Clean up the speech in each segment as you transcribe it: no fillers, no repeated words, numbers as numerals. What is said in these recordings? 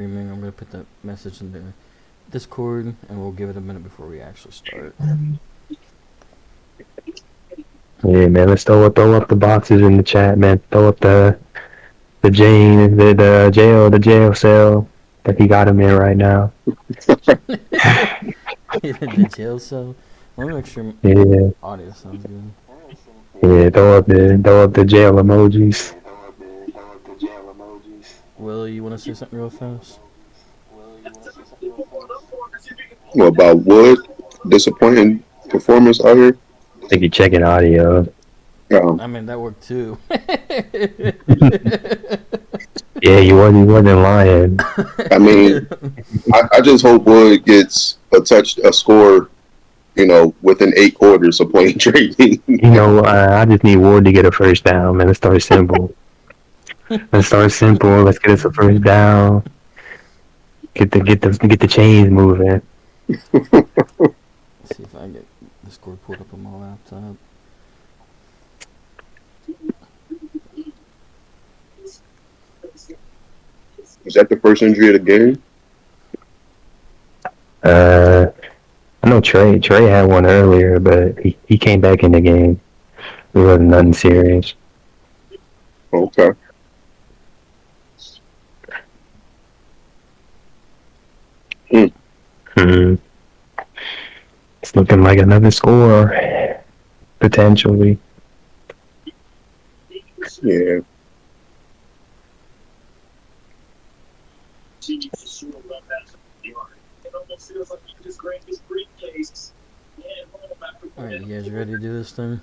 streaming. I'm gonna put that message in the Discord, and we'll give it a minute before we actually start. Yeah, man. Let's throw up the boxes in the chat, man. Throw up the Jane, the jail cell that he got him in right now. The jail cell. Let me make sure Yeah, audio sounds good. yeah. Throw up the jail emojis. Will, you want to say something real fast? What about Wood? Disappointing performance out here. I think you're checking audio. Um, I mean, that worked too. Yeah, he wasn't lying. I mean, I just hope Wood gets a score, within 8 quarters of playing trading. I just need Ward to get a first down, man. Let's start simple. Let's get us a first down. Get the chains moving. Let's see if I can get the score pulled up on my laptop. Is that the first injury of the game? I know Trey had one earlier, but he came back in the game. It wasn't nothing serious. Okay. Hmm. It's looking like another score, potentially. Yeah. Alright, you guys ready to do this thing?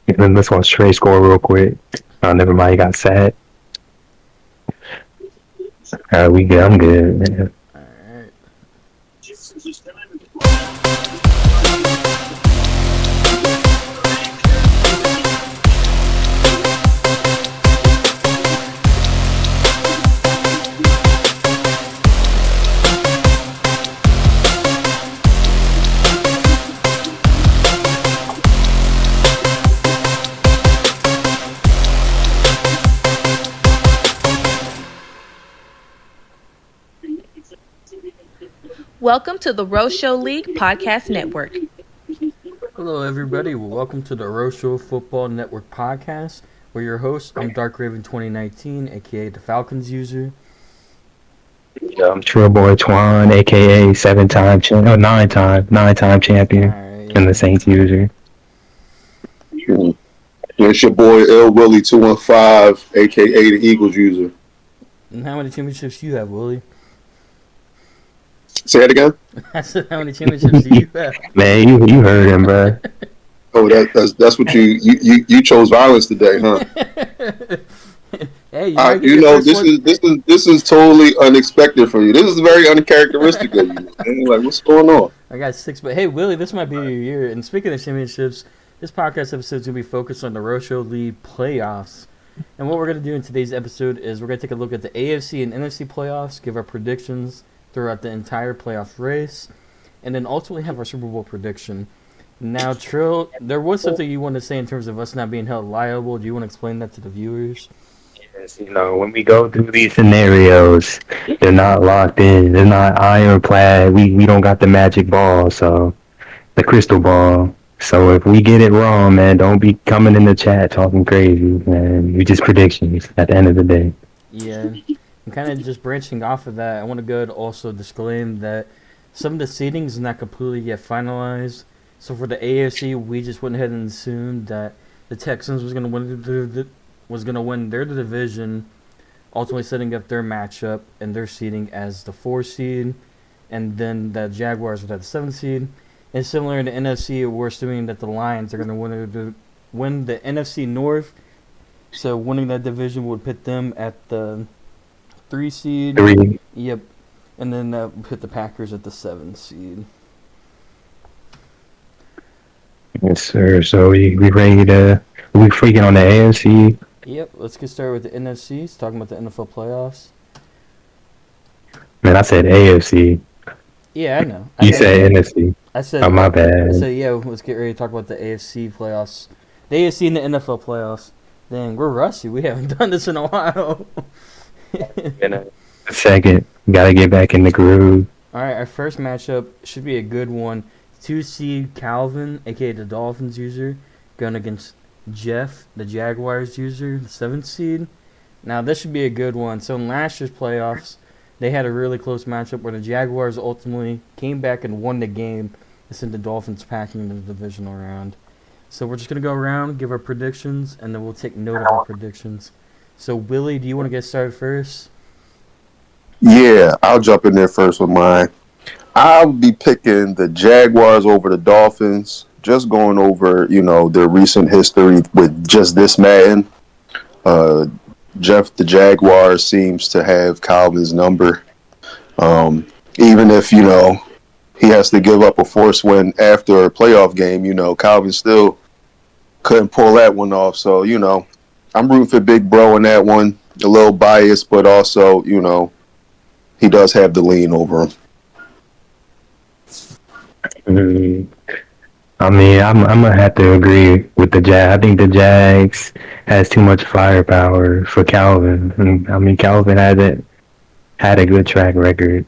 And then let's watch Trey score real quick. Oh, never mind, he got sacked. We good. I'm good, man. Alright. Welcome to the RoShow League Podcast Network. Hello, everybody. Well, welcome to the RoShow Football Network podcast. We're your hosts. I'm Dark Raven 2019, aka the Falcons user. Trill Boy Twan, aka nine-time champion, Alright, and the Saints user. It's your boy L Willie 215, aka the Eagles user. And how many championships do you have, Willie? Say that again. I said, how many championships do you have? Man, you heard him, bro. Oh, that's what you chose violence today, huh? Hey, this is totally unexpected from you. This is very uncharacteristic of you. Man. Like, what's going on? I got 6, but hey, Willie, this might be your year. And speaking of championships, this podcast episode is going to be focused on the RoShow League playoffs. And what we're going to do in today's episode is we're going to take a look at the AFC and NFC playoffs, give our predictions throughout the entire playoff race, and then ultimately have our Super Bowl prediction. Now, Trill, there was something you wanted to say in terms of us not being held liable. Do you want to explain that to the viewers? Yes, when we go through these scenarios, they're not locked in. They're not ironclad. We don't got the magic ball, so the crystal ball. So if we get it wrong, man, don't be coming in the chat talking crazy, man. We just predictions at the end of the day. Yeah. And kind of just branching off of that, I want to go ahead and also disclaim that some of the seedings is not completely yet finalized. So for the AFC, we just went ahead and assumed that the Texans was going to win their division, ultimately setting up their matchup and their seeding as the 4 seed, and then the Jaguars would have the 7 seed. And similar in the NFC, we're assuming that the Lions are going to win the NFC North. So winning that division would put them at the 3 seed. 3. Yep. And then put the Packers at the 7 seed. Yes, sir. So we ready to... We freaking on the AFC? Yep. Let's get started with the NFC. It's talking about the NFL playoffs. Man, I said AFC. Yeah, I know. You said NFC. I said... Oh, my bad. So, yeah, let's get ready to talk about the AFC playoffs. The AFC and the NFL playoffs. Dang, we're rusty. We haven't done this in a while. In a second, gotta get back in the groove. All right, our first matchup should be a good one. 2 seed Calvin, aka the Dolphins user, going against Jeff, the Jaguars user, the 7th seed. Now this should be a good one. So in last year's playoffs, they had a really close matchup where the Jaguars ultimately came back and won the game and sent the Dolphins packing in the divisional round. So we're just gonna go around, give our predictions, and then we'll take note of our predictions. So Willie, do you want to get started first? Yeah, I'll jump in there first with mine. I'll be picking the Jaguars over the Dolphins. Just going over, their recent history with just this man. Uh, Jeff the Jaguar seems to have Calvin's number. Even if, he has to give up a force win after a playoff game, Calvin still couldn't pull that one off. So, I'm rooting for Big Bro in that one. A little biased, but also, he does have the lean over him. I mean, I'm gonna have to agree with the Jag. I think the Jags has too much firepower for Calvin. And, I mean, Calvin hasn't had a good track record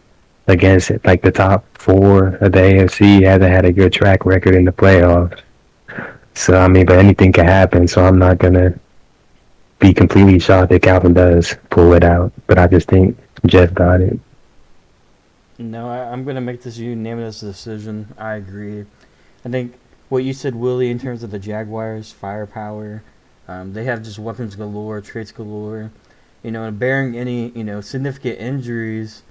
against like the top 4 of the AFC. He hasn't had a good track record in the playoffs. So I mean, but anything can happen. So I'm not gonna be completely shocked that Calvin does pull it out. But I just think Jeff got it. No, I'm going to make this unanimous decision. I agree. I think what you said, Willie, in terms of the Jaguars' firepower, they have just weapons galore, traits galore. And bearing any, significant injuries,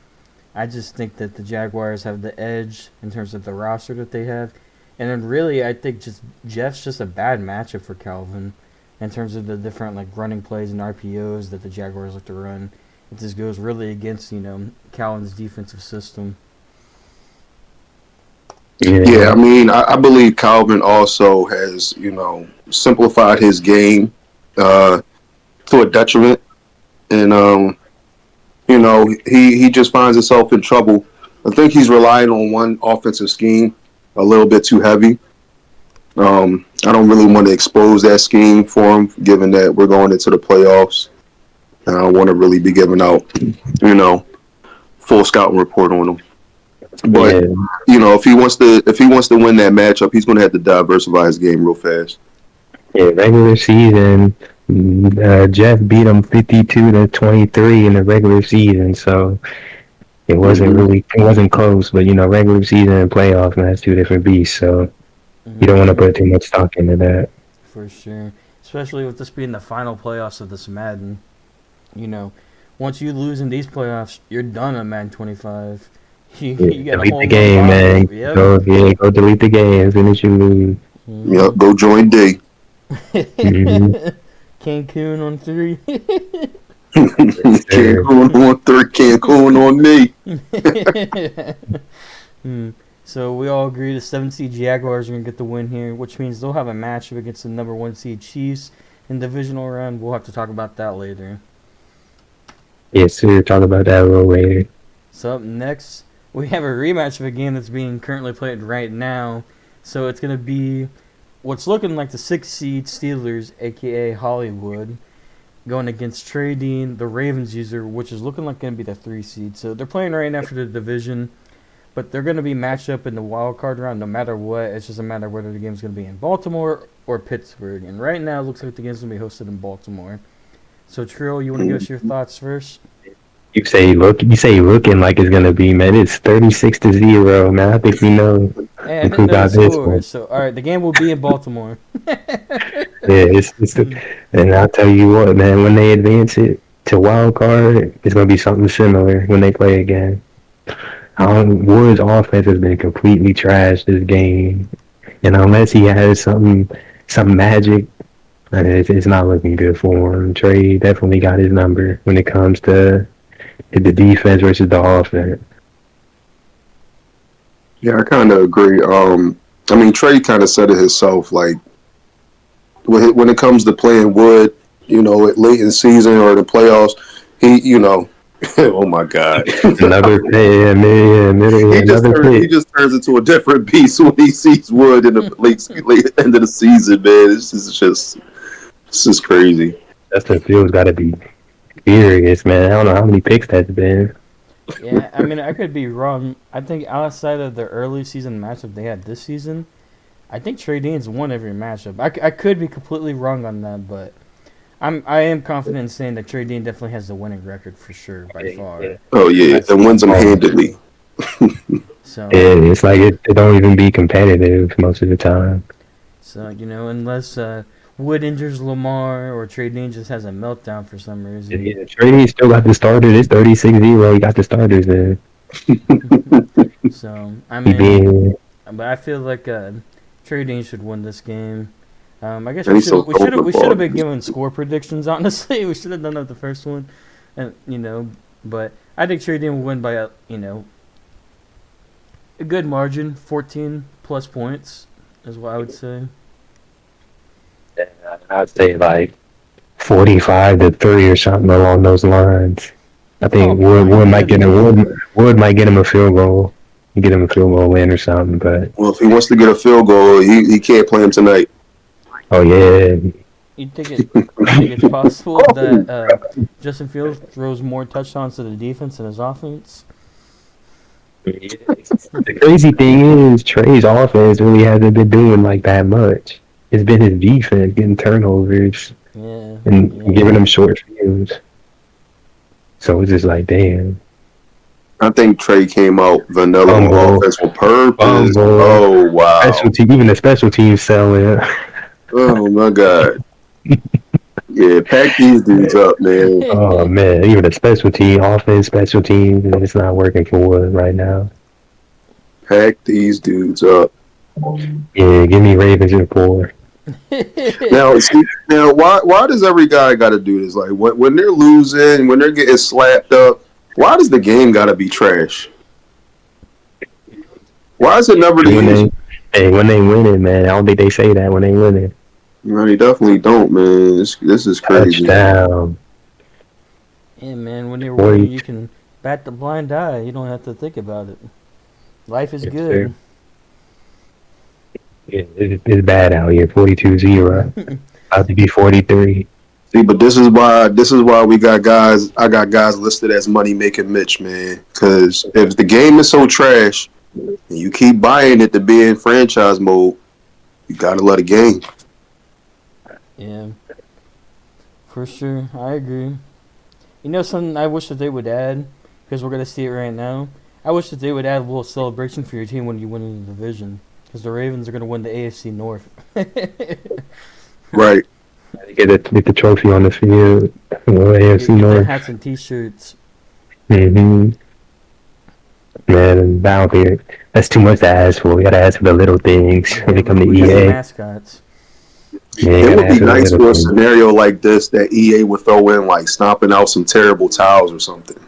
I just think that the Jaguars have the edge in terms of the roster that they have. And then really, I think just Jeff's just a bad matchup for Calvin in terms of the different like running plays and RPOs that the Jaguars like to run. It just goes really against, Calvin's defensive system. Yeah, I mean, I believe Calvin also has, simplified his game to a detriment. And, he just finds himself in trouble. I think he's relying on one offensive scheme a little bit too heavy. I don't really want to expose that scheme for him, given that we're going into the playoffs. And I don't want to really be giving out, full scouting report on him. But if he wants to win that matchup, he's going to have to diversify his game real fast. Yeah, regular season, Jeff beat him 52-23 in the regular season, so it wasn't close. But regular season and playoffs, and that's 2 different beasts. So you don't want to put too much stock into that. For sure, especially with this being the final playoffs of this Madden. Once you lose in these playoffs, you're done on Madden 25. You got delete the game, man. Yep. Go delete the game as soon as you lose. Yep, go join D. Cancun on 3. Cancun on 3, Cancun on me. So we all agree the 7-seed Jaguars are going to get the win here, which means they'll have a matchup against the number 1 seed Chiefs in the divisional round. We'll have to talk about that later. Yes, sir. Talk about that a little later. So up next, we have a rematch of a game that's being currently played right now. So it's going to be what's looking like the 6-seed Steelers, a.k.a. Hollywood, going against Trey Dean, the Ravens user, which is looking like going to be the 3-seed. So they're playing right now for the division, but they're going to be matched up in the wild card round no matter what. It's just a matter of whether the game's going to be in Baltimore or Pittsburgh. And right now, it looks like the game's going to be hosted in Baltimore. So, Trill, you want to give us your thoughts first? You say looking like it's gonna be, man. It's 36-0, man. I think we know who got this one. So, all right, the game will be in Baltimore. And I'll tell you what, man. When they advance it to wild card, it's gonna be something similar when they play again. Wood's offense has been completely trashed this game, and unless he has some magic, it's not looking good for him. Trey definitely got his number when it comes to the defense versus the offense. Yeah, I kind of agree. Trey kind of said it himself. Like when it comes to playing Wood, late in the season or the playoffs, he, oh my God, another play, he just turns into a different beast when he sees Wood in the late end of the season. Man, this is crazy. Justin Fields got to be furious, man. I don't know how many picks that's been. Yeah, I mean, I could be wrong. I think outside of the early season matchup they had this season, I think Trey Dean's won every matchup. I could be completely wrong on that, but I am confident in saying that Trey Dean definitely has the winning record for sure by far. Oh yeah, That's, and wins them oh, handedly. So it's like it don't even be competitive most of the time. unless Wood injures Lamar or Trey Dean just has a meltdown for some reason. Yeah, Trey still got the starters. It's 36-0. He got the starters there. So I He mean, being but I feel like Trey Dean should win this game. I guess And he's so we should have been ball. giving score predictions. Honestly, we should have done that the first one, and but I think Trey Dean will win by a good margin, 14 plus points, is what I would say. I'd say like 45-3 or something along those lines. I Oh think my Wood might get goodness! Wood might get him a field goal. Get him a field goal win or something. But Well, if he wants to get a field goal, he can't play him tonight. oh yeah, You think it's possible that Justin Fields throws more touchdowns to the defense than his offense? the crazy thing is Trey's offense really hasn't been doing like that much. It's been his defense getting turnovers Yeah, and giving him short fields. So it's just like, damn. I think Trey came out vanilla on Fumble. offense on purpose. Fumble. Oh wow! Even the special teams selling. Oh my god! Yeah, pack these dudes up, man. Oh man, even the special team, offense, special teams, it's not working for Wood right now. Pack these dudes up. Yeah, give me Ravens in 4. Now, why does every guy got to do this? Like when they're losing, when they're getting slapped up, why does the game got to be trash? Why is it never the usual? When they win it, man, I don't think they say that when they win it. No, they definitely don't, man. This is crazy. Touchdown. Yeah, man. When you're winning, you can bat the blind eye. You don't have to think about it. Life is good. Yeah, it's bad out here. 42-0. About to be 43. See, but this is why we got guys. I got guys listed as money making Mitch, man. Because if the game is so trash and you keep buying it to be in franchise mode, you gotta let it game. Yeah, for sure. I agree. You know something I wish that they would add, because we're going to see it right now. I wish that they would add a little celebration for your team when you win the division, because the Ravens are going to win the AFC North. Right. Get the trophy on the field. AFC Get North. the hats and T-shirts. Mm-hmm. Man, down here, that's too much to ask for. We gotta ask for the little things when it comes to We got the EA. mascots. It would be nice for a scenario like this that EA would throw in, like stomping out some terrible towels or something.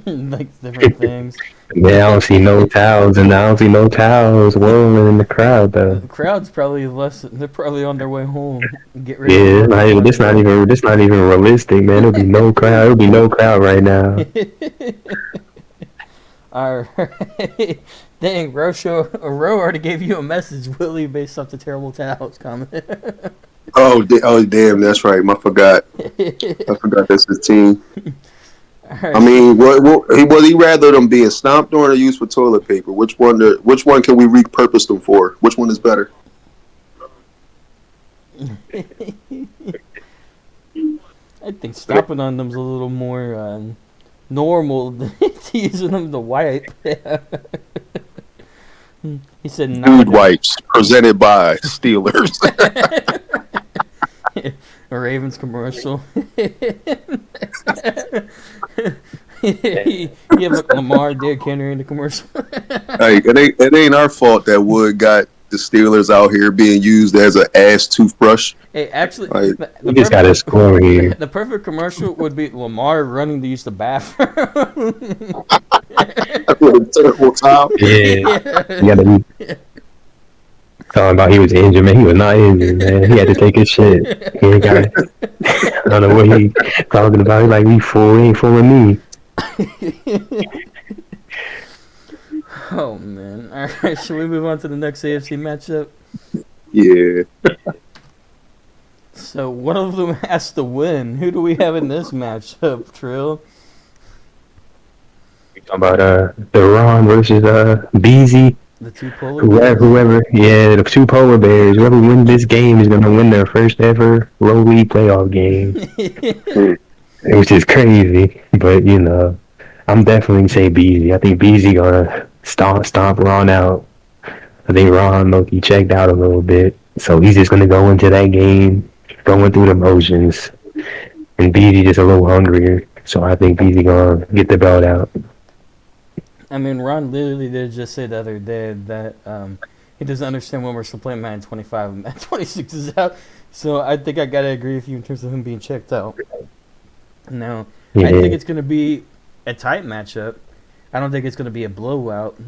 Like different things. Yeah, I don't see no towels whirling in the crowd though. The crowd's probably less. They're probably on their way home. Get ready. Yeah, this not even realistic, man. There'll be no crowd. There'll be no crowd right now. Alright. Dang, RoShow already gave you a message, Willie, based off the terrible towels comment. Oh damn, that's right. I forgot that's his team. Right. I mean, would he rather them being stomped on or used for toilet paper? Which one can we repurpose them for? Which one is better? I think stomping on them's a little more normal than using them to wipe. He said Dude wipes presented by Steelers. A Ravens commercial. You have like Lamar, Derrick Henry in the commercial. Hey, it ain't our fault that Wood got the Steelers out here being used as an ass toothbrush. Hey, actually, Like, He just got his score here. the perfect commercial would be Lamar running to use the bathroom. with a terrible towel. Yeah. You gotta be talking about he was injured, man. He was not injured, man. He had to take his shit. He ain't got I don't know what he talking about. He like, we ain't fooling me. Oh man! All right, should we move on to the next AFC matchup? Yeah. So one of them has to win. Who do we have in this matchup, Trill? You talking about the Ron versus BZ? The two polar bears? Whoever, yeah, the two polar bears. Whoever wins this game is gonna win their first ever low league playoff game, which is crazy. But I'm definitely gonna say BZ. I think BZ gonna stomp Ron out. I think Ron Loki checked out a little bit, so he's just gonna go into that game going through the motions, and BZ just a little hungrier. So I think BZ gonna get the belt out. I mean, Ron literally did just say the other day that he doesn't understand when we're still playing Madden 25 and Madden 26 is out. So I think I gotta agree with you in terms of him being checked out. Now, I think it's gonna be a tight matchup. I don't think it's gonna be a blowout.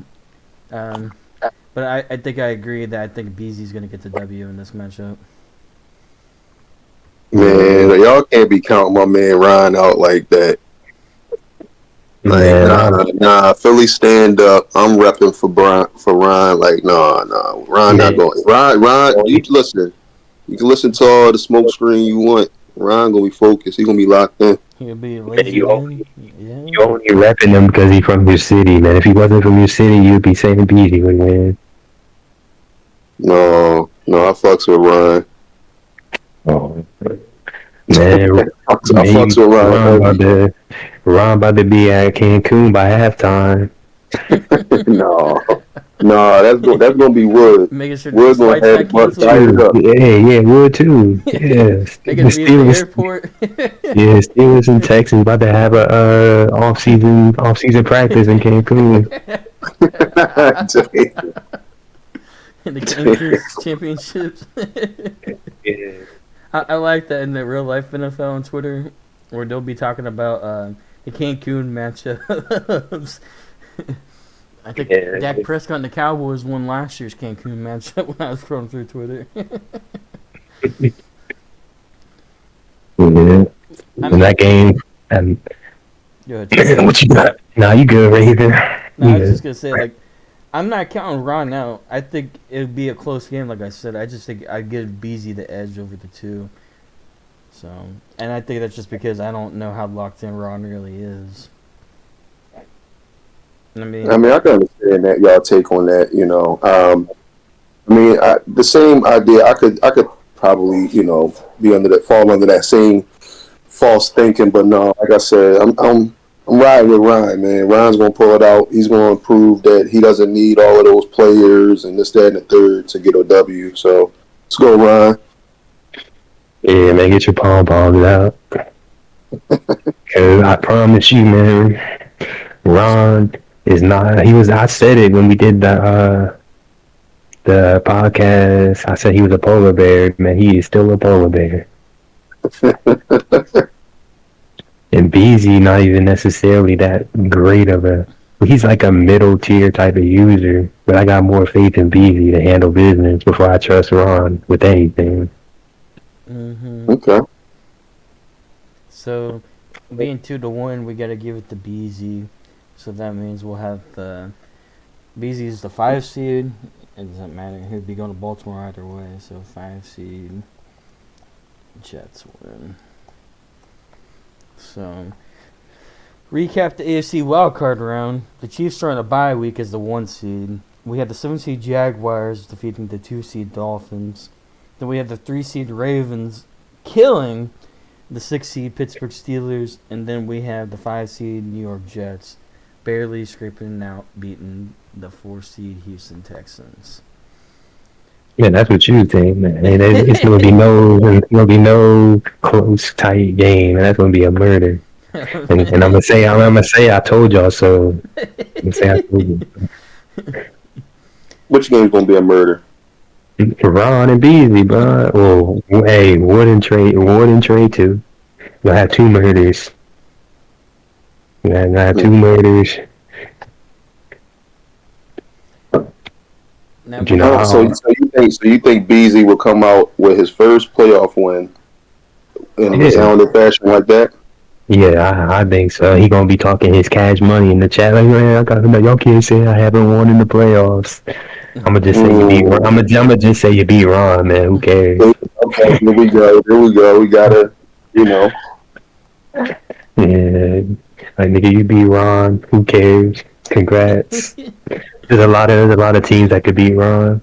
But I think I agree that I think BZ's gonna get the W in this matchup. Man, y'all can't be counting my man Ryan out like that. Like, nah, Philly stand up. I'm repping for Ryan. Like, nah, Ryan not going. Ryan, you listen. You can listen to all the smoke screen you want. Ryan gonna be focused. He gonna be locked in. He'll be lazy. You only repping him because he's from your city, man. If he wasn't from your city, you'd be saying BZ would win. No, I fucks with Ryan. Oh, man, I fucks with Ryan. Ron about to be at Cancun by halftime. no, that's gonna be Wood. Making sure Wood's the gonna flights got canceled. Yeah, Wood too. Yeah, They're gonna be at the airport. Yeah, Steelers and Texans about to have a off season practice in Cancun. In the Cancun championships. Yeah. I like that in the real life NFL on Twitter, where they'll be talking about the Cancun matchups. I think Dak Prescott and the Cowboys won last year's Cancun matchup when I was scrolling through Twitter. In that game, and what you got? Nah, you good, Raven? No, I was just gonna say, like, I'm not counting Ron out. I think it'd be a close game, like I said. I just think I'd give BZ the edge over the two. So, and I think that's just because I don't know how locked in Ron really is. I mean, I can understand that y'all take on that. The same idea. I could probably be fall under that same false thinking, but no, like I said, I'm riding with Ryan, man. Ryan's gonna pull it out. He's gonna prove that he doesn't need all of those players and this, that, and the third to get a W. So let's go, Ryan. Yeah, man, get your pom-poms out. Cause I promise you, man, Ron is not. I said it when we did the podcast. I said he was a polar bear. Man, he is still a polar bear. And BZ not even necessarily that great of a. He's like a middle tier type of user, but I got more faith in BZ to handle business before I trust Ron with anything. Mm-hmm. Okay. So, being 2-1, we gotta give it to BZ. So that means we'll have the BZ is the 5 seed. It doesn't matter. He'd be going to Baltimore either way. So 5 seed. Jets win. So, recap the AFC wildcard round. The Chiefs are on a bye week as the 1 seed. We have the 7 seed Jaguars defeating the 2 seed Dolphins. Then we have the 3 seed Ravens killing the 6 seed Pittsburgh Steelers. And then we have the 5 seed New York Jets barely scraping out, beating the 4 seed Houston Texans. Yeah, that's what you think, man. It's gonna be no close, tight game, and that's gonna be a murder. And I'm gonna say I told y'all so. I'm gonna say I told you. Which game's gonna be a murder? Ron and Beasley, bro. Well, hey, Wood and Trey too. You'll have 2 murders. You'll have 2 murders. Now, so you think Beasley will come out with his first playoff win in a resounding fashion like that? Yeah, I think so. He gonna be talking his cash money in the chat like, man, y'all can't say I haven't won in the playoffs. I'm gonna just say you beat. Ooh. I'm gonna just say you beat Ron, man. Who cares? Okay, here we go. Here we go. We gotta, you know. Yeah, like nigga, you beat Ron. Who cares? Congrats. There's a lot of teams that could beat Ron.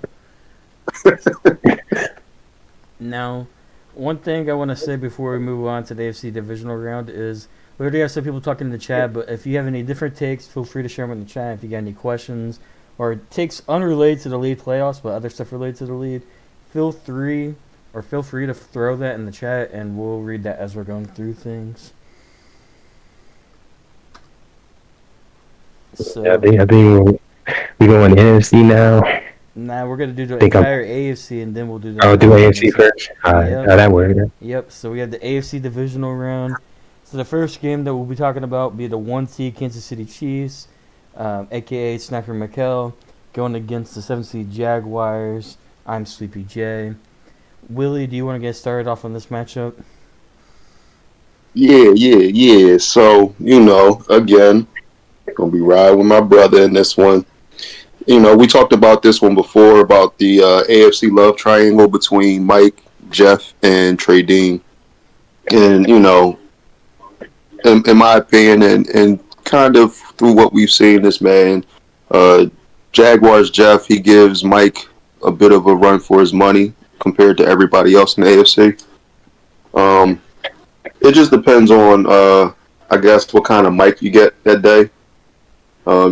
Now, one thing I want to say before we move on to the AFC divisional round is we already have some people talking in the chat, but if you have any different takes, feel free to share them in the chat. If you got any questions or takes unrelated to the league playoffs, but other stuff related to the league, feel free to throw that in the chat, and we'll read that as we're going through things. So, I think we going NFC now. now we're gonna do the Think I'm. entire AFC, and then we'll do the I'll do divisional AFC ones. first. Alright, Yep. that worked. Yep, so we have the AFC divisional round. So the first game that we'll be talking about will be the 1 seed Kansas City Chiefs, aka Sniper McKell, going against the 7 seed Jaguars. I'm Sleepy J. Willie, do you want to get started off on this matchup? Yeah. So, again, gonna be riding with my brother in this one. We talked about this one before about the AFC love triangle between Mike, Jeff, and Trey Dean. And, in my opinion, and kind of through what we've seen, this man, uh, Jaguars Jeff, he gives Mike a bit of a run for his money compared to everybody else in the AFC. It just depends on, I guess, what kind of Mike you get that day.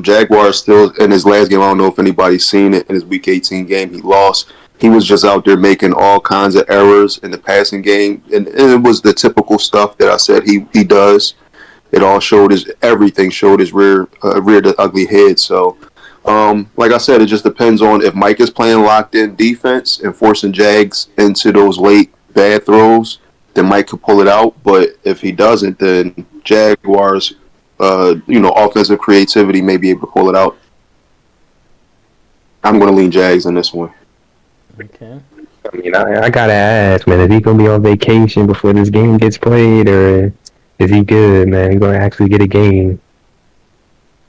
Jaguars still in his last game. I don't know if anybody's seen it in his Week 18 game. He lost. He was just out there making all kinds of errors in the passing game, and it was the typical stuff that I said he does. It all showed his everything showed his rear the ugly head. So, like I said, it just depends on if Mike is playing locked in defense and forcing Jags into those late bad throws, then Mike could pull it out. But if he doesn't, then Jaguars, offensive creativity may be able to pull it out. I'm going to lean Jags in this one. Okay. I mean, I gotta ask, man, is he gonna be on vacation before this game gets played, or is he good, man? He gonna actually get a game?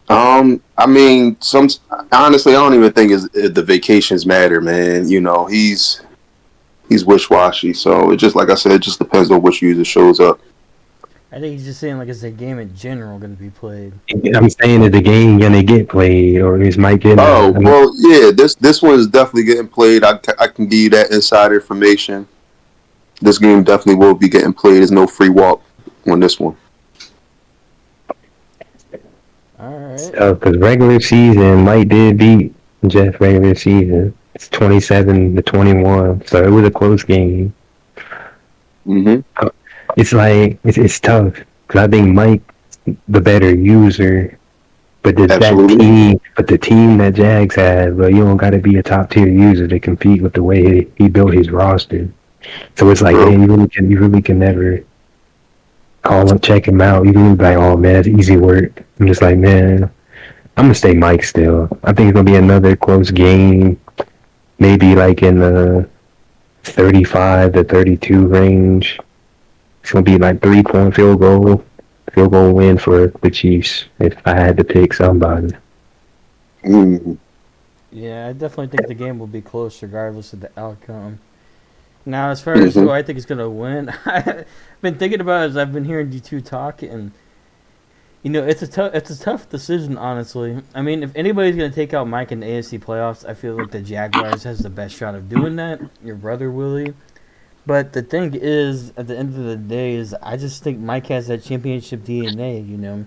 I mean, honestly, I don't even think the vacations matter, man. He's wish-washy, so it just like I said, it just depends on which user shows up. I think he's just saying like is the game in general going to be played. I'm saying, is the game gonna get played, or is Mike getting? Oh well, yeah. This one is definitely getting played. I can give you that inside information. This game definitely will be getting played. There's no free walk on this one. All right. Because regular season, Mike did beat Jeff regular season. It's 27-21, so it was a close game. Mm-hmm. It's like it's tough because I think Mike the better user, but the team that Jags had, well, you don't got to be a top tier user to compete with the way he built his roster. So it's like, man, you really can never call him, check him out. You can be like, oh man, it's easy work. I'm just like, man, I'm gonna stay Mike still. I think it's gonna be another close game, maybe like in the 35-32 range. It's gonna be like 3-point field goal win for the Chiefs if I had to pick somebody. Mm-hmm. Yeah, I definitely think the game will be close regardless of the outcome. Now, as far as who I think is going to win, I've been thinking about it as I've been hearing you two talk, and it's a tough decision, honestly. I mean, if anybody's going to take out Mike in the AFC playoffs, I feel like the Jaguars has the best shot of doing that. Your brother Willie. But the thing is, at the end of the day, is I just think Mike has that championship DNA.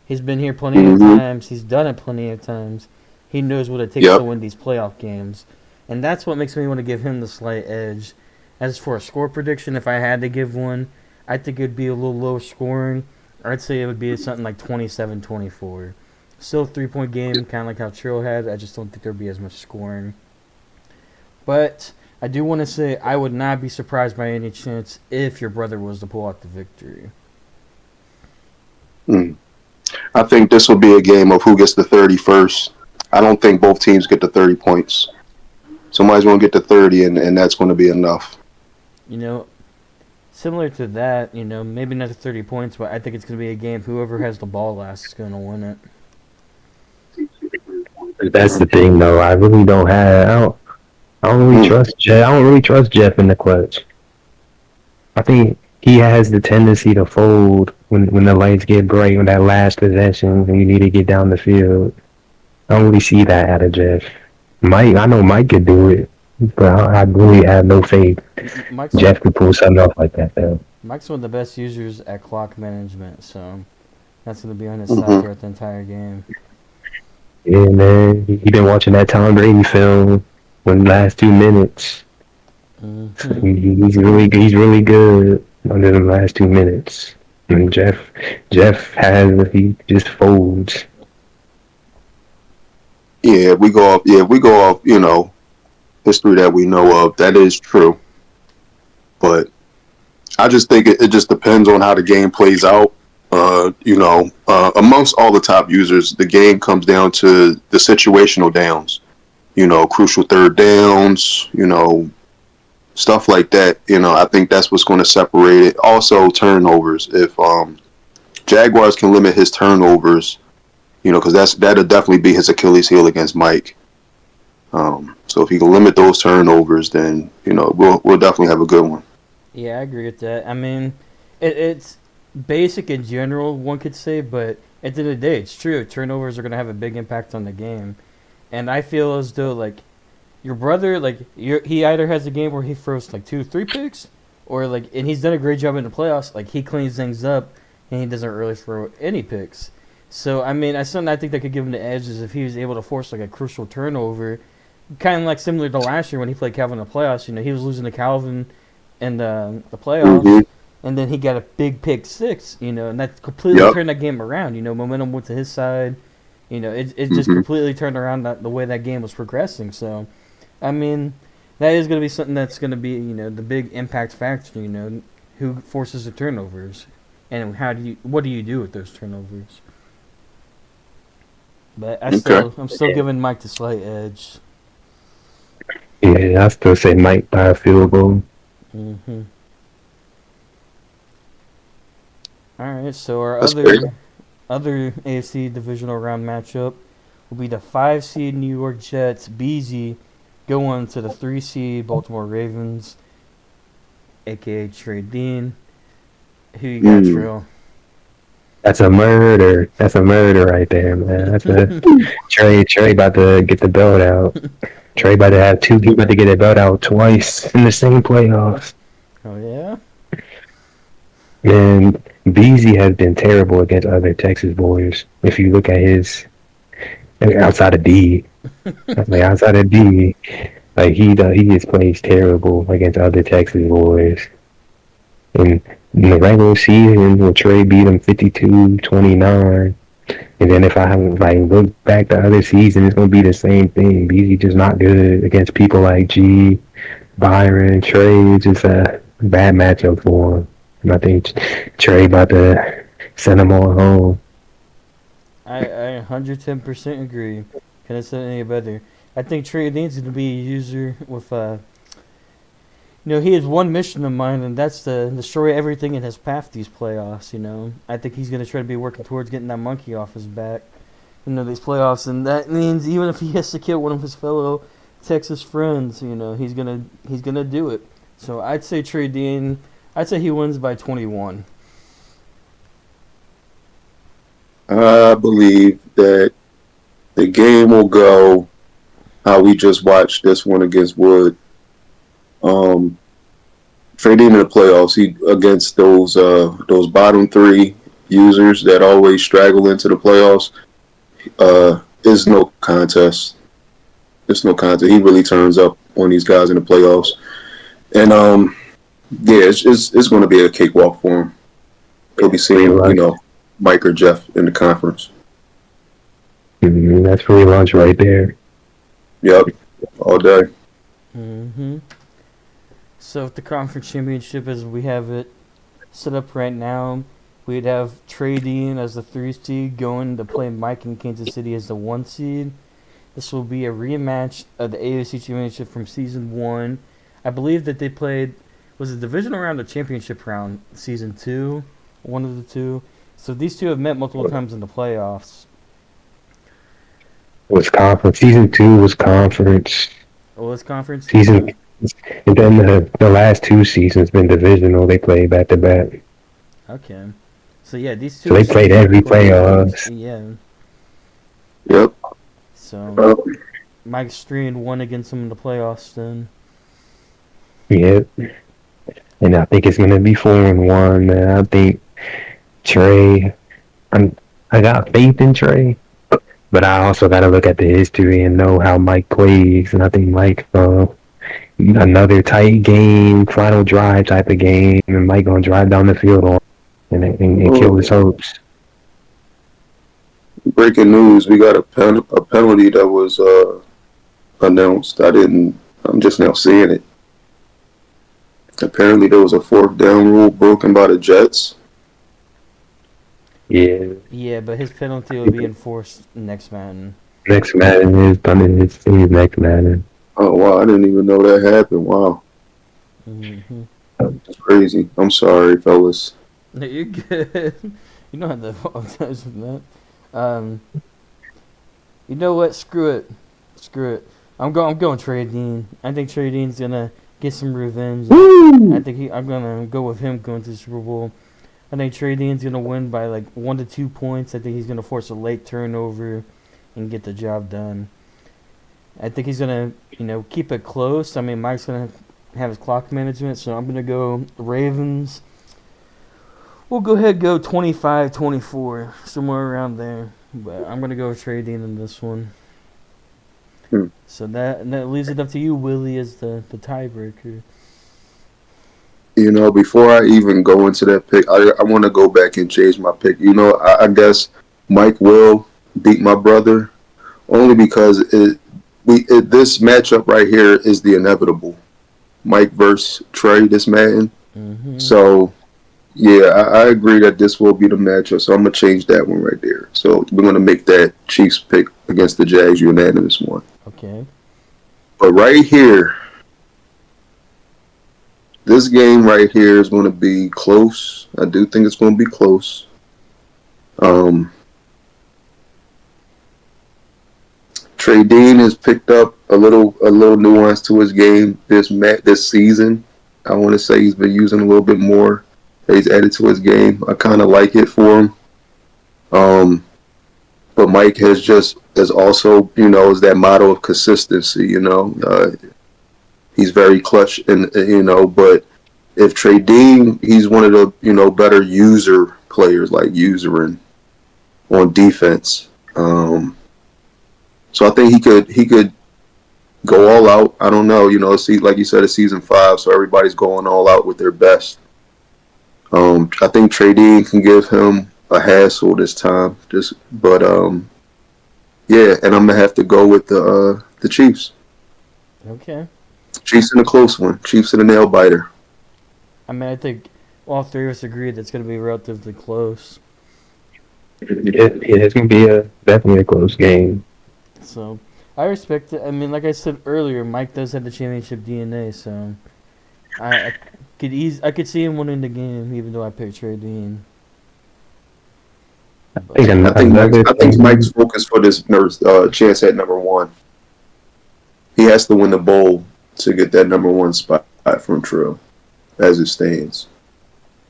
He's been here plenty of times. He's done it plenty of times. He knows what it takes to win these playoff games, and that's what makes me want to give him the slight edge. As for a score prediction, if I had to give one, I think it would be a little low scoring. I'd say it would be something like 27-24. Still a 3-point game, kind of like how Trill had. I just don't think there'd be as much scoring. But I do want to say I would not be surprised by any chance if your brother was to pull out the victory. I think this will be a game of who gets the 30 first. I don't think both teams get the 30 points. Somebody's going to get the 30, and that's going to be enough. Similar to that, maybe not the 30 points, but I think it's going to be a game. Whoever has the ball last is going to win it. That's the thing, though. I really don't have. I don't really Mm. trust Jeff. I don't really trust Jeff in the clutch. I think he has the tendency to fold when the lights get bright on that last possession and you need to get down the field. I don't really see that out of Jeff. Mike, I know Mike could do it, but I really have no faith Mike's Jeff could pull something off like that, though. Mike's one of the best users at clock management, so that's going to be on his side Hmm. throughout the entire game. Yeah, man. He been watching that Tom Brady film when the last 2 minutes. So Hmm. he's really good under the last 2 minutes. And he just folds. Yeah, we go off. Yeah, we go off. History that we know of. That is true, but I just think it just depends on how the game plays out. Amongst all the top users, the game comes down to the situational downs. Crucial third downs. Stuff like that. I think that's what's going to separate it. Also, turnovers. If Jaguars can limit his turnovers, because that'll definitely be his Achilles heel against Mike. So if he can limit those turnovers, then we'll definitely have a good one. Yeah, I agree with that. I mean, it's basic in general, one could say, but at the end of the day, it's true. Turnovers are going to have a big impact on the game. And I feel as though, like, your brother, like, he either has a game where he throws, like, 2, 3 picks, or, like, and he's done a great job in the playoffs, like, he cleans things up, and he doesn't really throw any picks. So, I mean, something I think that could give him the edge is if he was able to force, like, a crucial turnover, kind of like similar to last year when he played Calvin in the playoffs. He was losing to Calvin in the playoffs, Mm-hmm. and then he got a big pick six, and that completely Yep. turned that game around. Momentum went to his side. It just Mm-hmm. completely turned around the way that game was progressing. So, I mean, that is going to be something that's going to be, the big impact factor. Who forces the turnovers, and what do you do with those turnovers? But Okay. I'm still giving Mike the slight edge. Yeah, I still say Mike by a field goal. Hmm. All right, so our That's great. other AFC divisional round matchup will be the 5 seed New York Jets, BZ, going to the 3 seed Baltimore Ravens, aka Trey Dean. Who you got, Mm. Trill? That's a murder. That's a murder right there, man. That's a Trey about to get the belt out. Trey about to have two. He about to get the belt out twice in the same playoffs. Oh yeah. And Beasley has been terrible against other Texas boys. If you look at his outside of D, outside of D, like he just plays terrible against other Texas boys. And in the regular season, when Trey beat him 52-29, and then if I look back to other seasons, it's gonna be the same thing. Beasley just not good against people like G, Byron, Trey. It's just a bad matchup for him. And I think Trey about to send them all home. I 110% agree. Couldn't have said it any better. I think Trey Dean's going to be a user with he has one mission in mind, and that's to destroy everything in his path these playoffs. I think he's going to try to be working towards getting that monkey off his back. These playoffs, and that means even if he has to kill one of his fellow Texas friends, he's gonna do it. So I'd say Trey Dean. I'd say he wins by 21. I believe that the game will go how we just watched this one against Wood. Trading in the playoffs, he against those bottom three users that always straggle into the playoffs. Is no contest. It's no contest. He really turns up on these guys in the playoffs, and yeah, it's going to be a cakewalk for him. He'll be seeing Mike or Jeff in the conference. That's free lunch right there. Yep, all day. Mm-hmm. So if the conference championship as we have it set up right now, we'd have Trey Dean as the 3 seed going to play Mike in Kansas City as the 1 seed. This will be a rematch of the AFC championship from season 1. I believe that they played, was it divisional round or championship round, season 2, one of the two. So these two have met multiple times in the playoffs. Was conference. Season 2 was conference. Oh, it's conference. Season Okay. and then the last 2 seasons been divisional. They played back to back. Okay. So yeah, these So two they played seasons are every quite good. playoffs. Yeah. Yep. So Uh, Mike's 3-1 against them in the playoffs. Then. Yep. And I think it's gonna be 4-1, man. I think Trey. I'm, I got faith in Trey, but I also got to look at the history and know how Mike plays. And I think Mike, another tight game, final drive type of game, and Mike gonna drive down the field on and kill his hopes. breaking news: we got a penalty that was announced. I didn't. I'm just now seeing it. Apparently, there was a fourth down rule broken by the Jets. Yeah. Yeah, but his penalty will be enforced next Madden. Next Madden is done. It's next Madden. Oh wow, I didn't even know that happened. Wow, Mm-hmm. that's crazy. I'm sorry, fellas. No, you're good. You don't have to apologize for that. Um, you know what? Screw it. Screw it. I'm going Trey Dean. I think Trey Dean's gonna get some revenge. I think I'm gonna go with him going to the Super Bowl. I think Trey Dean's gonna win by like 1 to 2 points. I think he's gonna force a late turnover and get the job done. I think he's gonna, keep it close. I mean, Mike's gonna have his clock management, so I'm gonna go Ravens. We'll go ahead and go 25-24, somewhere around there. But I'm gonna go with Trey Dean in this one. Hmm. So that leaves it up to you, Willie, as the tiebreaker. You know, before I even go into that pick, I want to go back and change my pick. You know, I guess Mike will beat my brother only because this matchup right here is the inevitable. Mike versus Trey, this Madden. Mm-hmm. So yeah, I agree that this will be the matchup. So I'm gonna change that one right there. So we're gonna make that Chiefs pick against the Jags unanimous one. Okay. But right here, this game right here is going to be close. I do think it's going to be close. Trey Dean has picked up a little nuance to his game this season. I want to say he's been using a little bit more. He's added to his game. I kind of like it for him. But Mike has also, is that motto of consistency. He's very clutch, and but if Trey Dean, he's one of the better user players, like usering on defense. So I think he could go all out. I don't know, see, like you said, it's season 5, so everybody's going all out with their best. I think Trey Dean can give him a hassle this time. Yeah, and I'm gonna have to go with the Chiefs. Okay. Chiefs in a close one. Chiefs in a nail biter. I mean, I think all three of us agree that's going to be relatively close. It's gonna be definitely a close game. So I respect it. I mean, like I said earlier, Mike does have the championship DNA, so I could see him winning the game, even though I picked Trey Dean. But, I think Mike's focus for this chance at number 1. He has to win the bowl to get that number 1 spot from Trill, as it stands.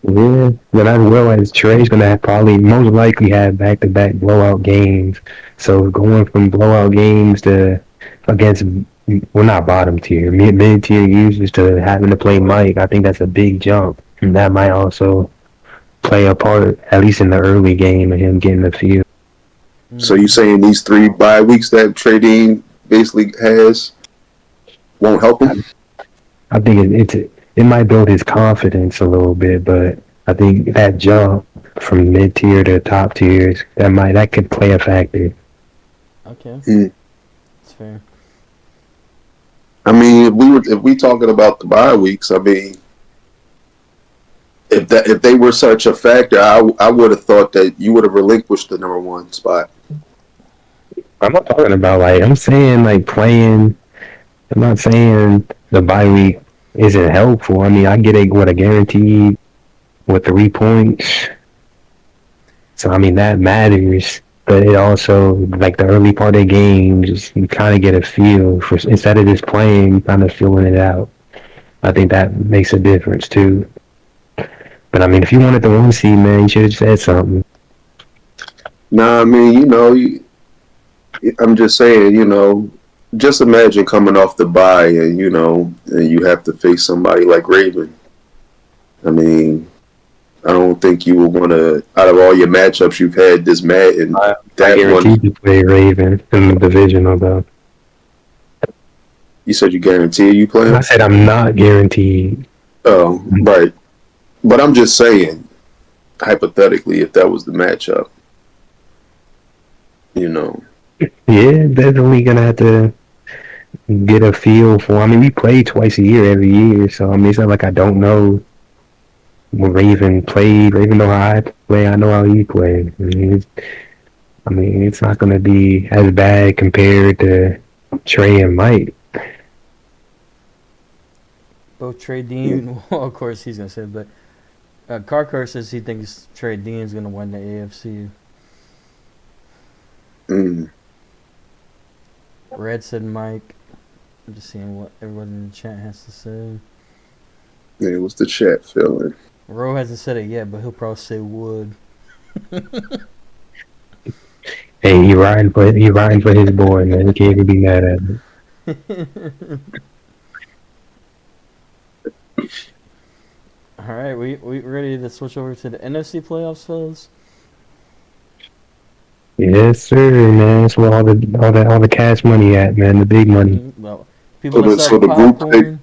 Yeah, but as well as Trey's gonna probably most likely have back-to-back blowout games. So going from blowout games to against, well, not bottom tier, mid tier users to having to play Mike, I think that's a big jump, and that might also play a part, at least in the early game, of him getting the field. So you saying these 3 bye weeks that Trey Dean basically has won't help him? I think it might build his confidence a little bit, but I think that jump from mid tier to top tiers that could play a factor. Okay. That's fair. I mean, if we talking about the bye weeks, I mean, if they were such a factor, I would have thought that you would have relinquished the number 1 spot. I'm not talking about I'm saying playing. I'm not saying the bye week isn't helpful. I mean, I get a guaranteed with 3 points. So I mean that matters. but it also like the early part of the game, just you kind of get a feel for instead of just playing, kind of feeling it out. I think that makes a difference too. But I mean, if you wanted the 1 seed, man, you should have said something. Nah, I mean, I'm just saying, just imagine coming off the bye and and you have to face somebody like Raven. I mean, I don't think you would want to. Out of all your matchups you've had this Madden, I that guarantee one. you play Raven in the divisional though. You said you guarantee you play I him. said I'm not guaranteed. Oh, right. But I'm just saying, hypothetically, if that was the matchup, you know. Yeah, definitely gonna have to get a feel for. I mean, we play twice a year every year, so I mean, it's not like I don't know what Raven played. Raven know how I play. I know how he played. I mean, it's not gonna be as bad compared to Trey and Mike. Both Trey Dean, well, of course he's gonna say it, but Carcar says he thinks Trey Dean's gonna win the AFC. Mm. Red said Mike. I'm just seeing what everyone in the chat has to say. Yeah, what's the chat feeling? Ro hasn't said it yet, but he'll probably say Wood. Hey, he riding for his boy, man. You can't even be mad at him. All right, we ready to switch over to the NFC playoffs, fellas? Yes, sir, man. That's where all the cash money at, man. The big money. Well, people must So have the group pick. popcorn.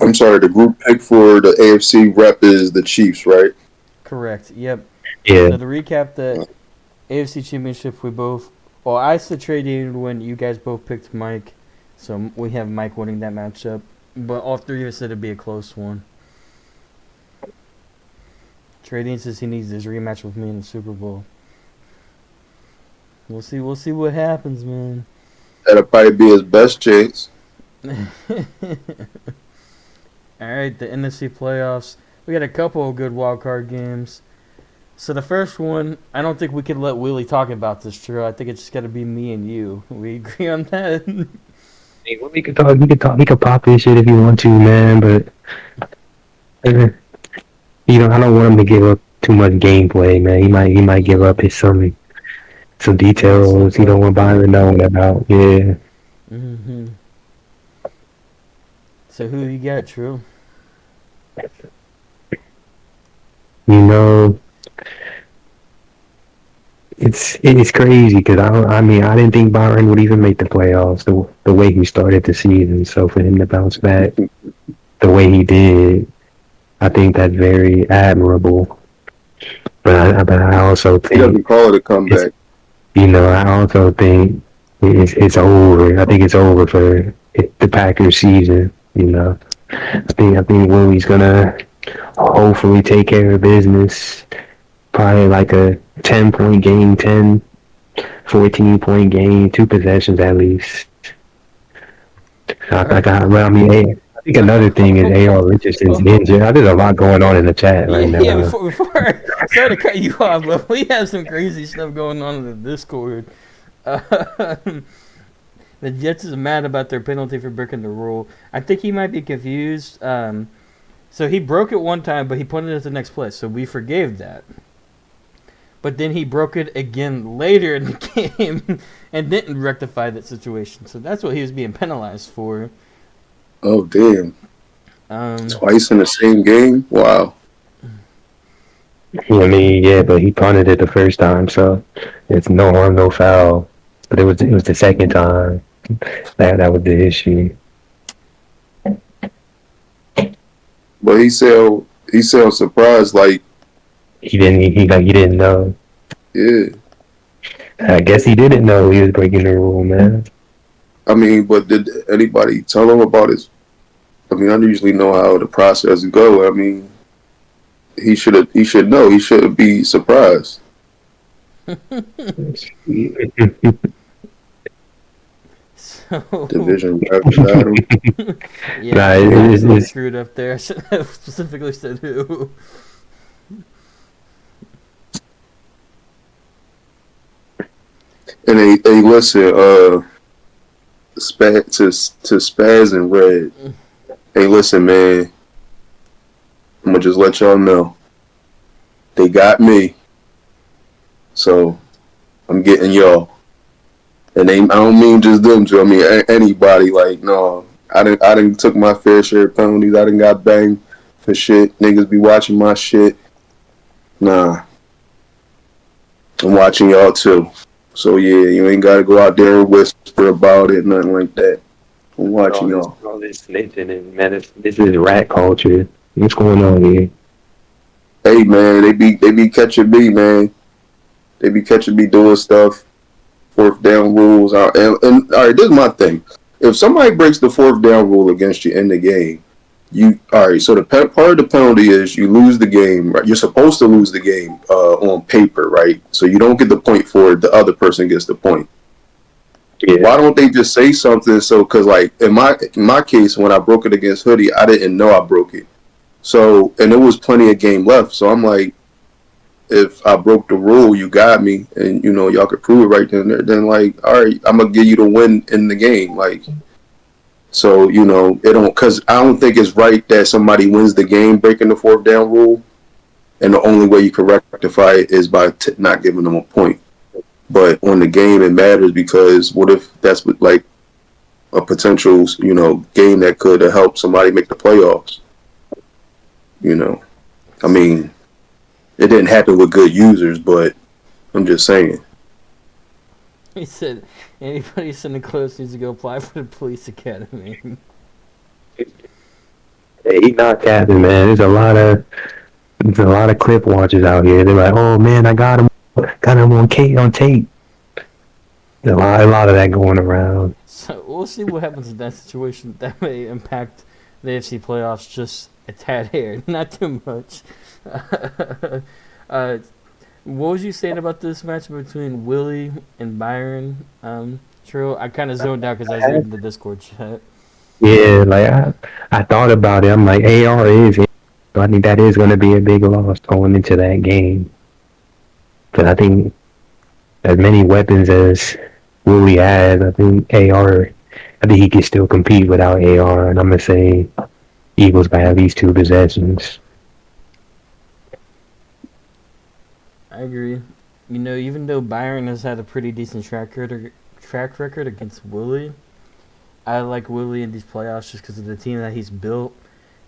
I'm sorry. The group pick for the AFC rep is the Chiefs, right? Correct. Yep. Yeah. So to recap, the AFC Championship, well, I said Trey Dean would win. You guys both picked Mike, so we have Mike winning that matchup. But all three of us said it'd be a close one. Trey Dean says he needs his rematch with me in the Super Bowl. We'll see what happens, man. That'll probably be his best chance. All right, the NFC playoffs. We got a couple of good wild card games. So the first one, I don't think we can let Willie talk about this, Drew. I think it's just got to be me and you. We agree on that. Hey, well, we could talk. He could pop this shit if you want to, man. But I don't want him to give up too much gameplay, man. He might give up some details he don't want Byron knowing about. Yeah. Mm-hmm. So who you got, Drew? It's crazy because I didn't think Byron would even make the playoffs the way he started the season. So for him to bounce back the way he did, I think that's very admirable. But I also He doesn't think call it a comeback. I also think it's over. I think it's over for the Packers season. I think Willie's gonna hopefully take care of business. Probably like a 10-point game, 10, 14-point game, 2 possessions at least. I think another thing is A.R. Richardson's injured. There's a lot going on in the chat right now. Yeah. Before I sorry to cut you off, but we have some crazy stuff going on in the Discord. The Jets is mad about their penalty for breaking the rule. I think he might be confused. So he broke it one time, but he put it at the next play, so we forgave that. But then he broke it again later in the game and didn't rectify that situation. So that's what he was being penalized for. Oh, damn. Twice in the same game? Wow. I mean, yeah, but he punted it the first time, so it's no harm, no foul. But it was the second time that was the issue. But he sounds surprised, like He didn't know. yeah. I guess he didn't know he was breaking the rule, man. I mean, but did anybody tell him about his? I mean, I usually know how the process go. I mean, he should know. He shouldn't be surprised. So Division battle. yeah, it's screwed up there. I should have specifically said who. And they listen, to Spaz and Red. Hey, listen, man. I'm gonna just let y'all know they got me, so I'm getting y'all. And I don't mean just them two. I mean anybody. Like, no, I didn't took my fair share of penalties. I didn't got banged for shit. Niggas be watching my shit. Nah, I'm watching y'all too. So yeah, you ain't gotta go out there and whisper about it, nothing like that. I'm watching y'all. All this snitching and man, this is rat culture. What's going on here? Hey man, they be catching me, man. They be catching me doing stuff. Fourth down rules. And all right, this is my thing. If somebody breaks the fourth down rule against you in the game, you all right. So the part of the penalty is you lose the game. Right? You're supposed to lose the game on paper, right? So you don't get the point for it. The other person gets the point. Yeah. Why don't they just say something? So because like in my case, when I broke it against Hoodie, I didn't know I broke it. So and there was plenty of game left. So I'm like, if I broke the rule, you got me, and you know y'all could prove it right then. Then like, all right, I'm gonna give you the win in the game. Like, so you know it don't because I don't think it's right that somebody wins the game breaking the fourth down rule, and the only way you can rectify it is by not giving them a point. But on the game, it matters because what if that's like a potential game that could help somebody make the playoffs? You know, I mean, it didn't happen with good users, but I'm just saying. He said, anybody sitting close needs to go apply for the police academy. Hey, he not capping, man. There's a lot of clip watchers out here. They're like, oh man, I got him on tape. There's a lot of that going around. So we'll see what happens in that situation. That may impact the AFC playoffs just a tad hair, not too much. uh, what was you saying about this match between Willie and Byron? True, I kind of zoned out because I was reading the Discord chat. Yeah, like I thought about it. I'm like, AR is. I think that is going to be a big loss going into that game. But I think as many weapons as Willie has, I think AR. I think he can still compete without AR, and I'm gonna say Eagles by at least 2 possessions. I agree. You know, even though Byron has had a pretty decent track record against Willie, I like Willie in these playoffs just because of the team that he's built.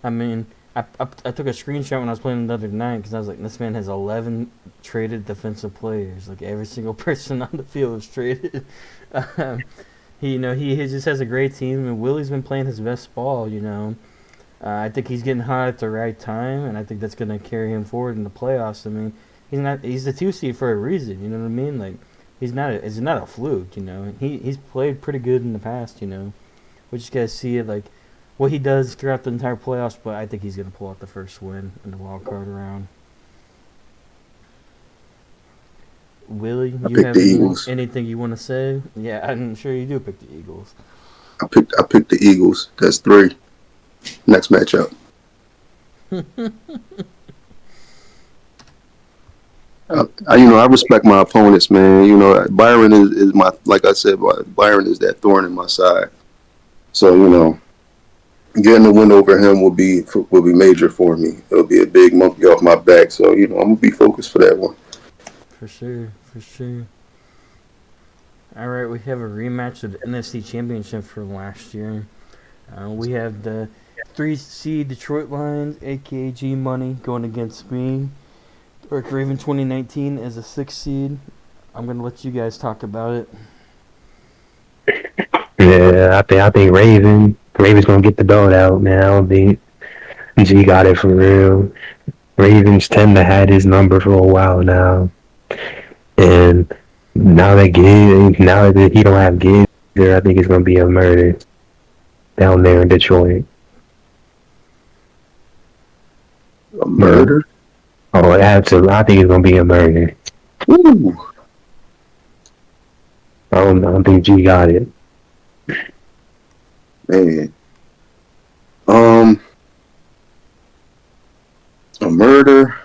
I mean, I took a screenshot when I was playing the other night because I was like, this man has 11 traded defensive players. Like, every single person on the field is traded. He just has a great team, and Willie's been playing his best ball, you know. I think he's getting hot at the right time, and I think that's going to carry him forward in the playoffs. I mean, he's the 2 seed for a reason, you know what I mean? Like, it's not a fluke, you know. He's played pretty good in the past, you know. We just got to see it, like, what he does throughout the entire playoffs, but I think he's going to pull out the first win in the wild card round. Willie, you have anything you want to say? Yeah, I'm sure you do pick the Eagles. I picked the Eagles. That's 3. Next matchup. I respect my opponents, man. You know, Byron is my, like I said, Byron is that thorn in my side. So getting a win over him will be major for me. It'll be a big monkey off my back. So I'm gonna be focused for that one. For sure. All right, we have a rematch of the NFC Championship from last year. We have the 3 seed Detroit Lions, aka G Money, going against me. Rick Raven 2019 as a 6 seed. I'm gonna let you guys talk about it. Yeah, I think Raven's gonna get the belt out, man. I don't think G got it for real. Ravens tend to have his number for a while now, and now that he don't have Gibbs there, I think it's gonna be a murder down there in Detroit. A murder? Yeah. Oh, absolutely! I think it's gonna be a murder. Ooh. I don't think G got it. Man. A murder.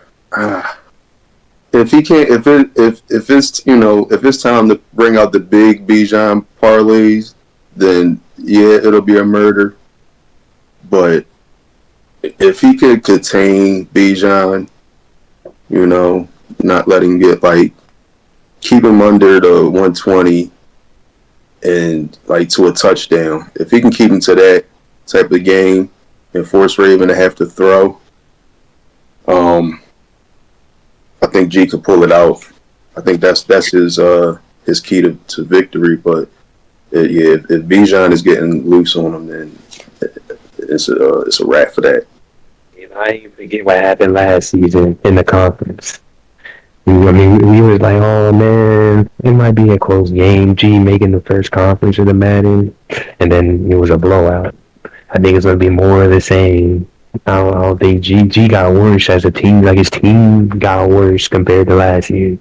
if he can't, if it's if it's time to bring out the big Bijan parlays, then yeah, it'll be a murder. But if he could contain Bijan, you know, not let him get like keep him under the 120 and like to a touchdown. If he can keep him to that type of game and force Raven to have to throw, um, I think G could pull it out. I think that's his key to victory. But yeah, if Bijan is getting loose on him, then it's a wrap for that. I ain't forget what happened last season in the conference. I mean, we were like, oh man, it might be a close game. G making the first conference of the Madden, and then it was a blowout. I think it's gonna be more of the same. I don't think G got worse as a team. Like his team got worse compared to last year.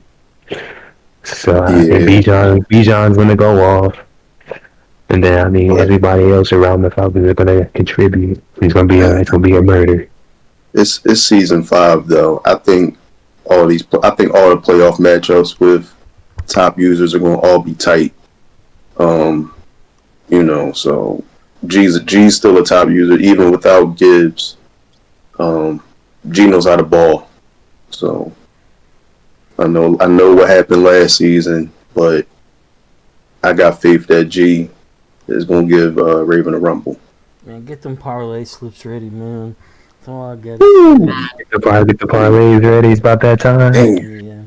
So I think Yeah, Bijan's gonna go off, and then I mean but everybody else around the Falcons are gonna contribute. man, It's gonna be a murder. it's season 5 though. I think all the playoff matchups with top users are going to all be tight. Um, so G's still a top user even without Gibbs. Um, G knows how to ball. So I know what happened last season, but I got faith that G is going to give Raven a rumble. Man, get them parlay slips ready, man. That's all I get. Get the parlays ready. It's about that time. Dang. Yeah.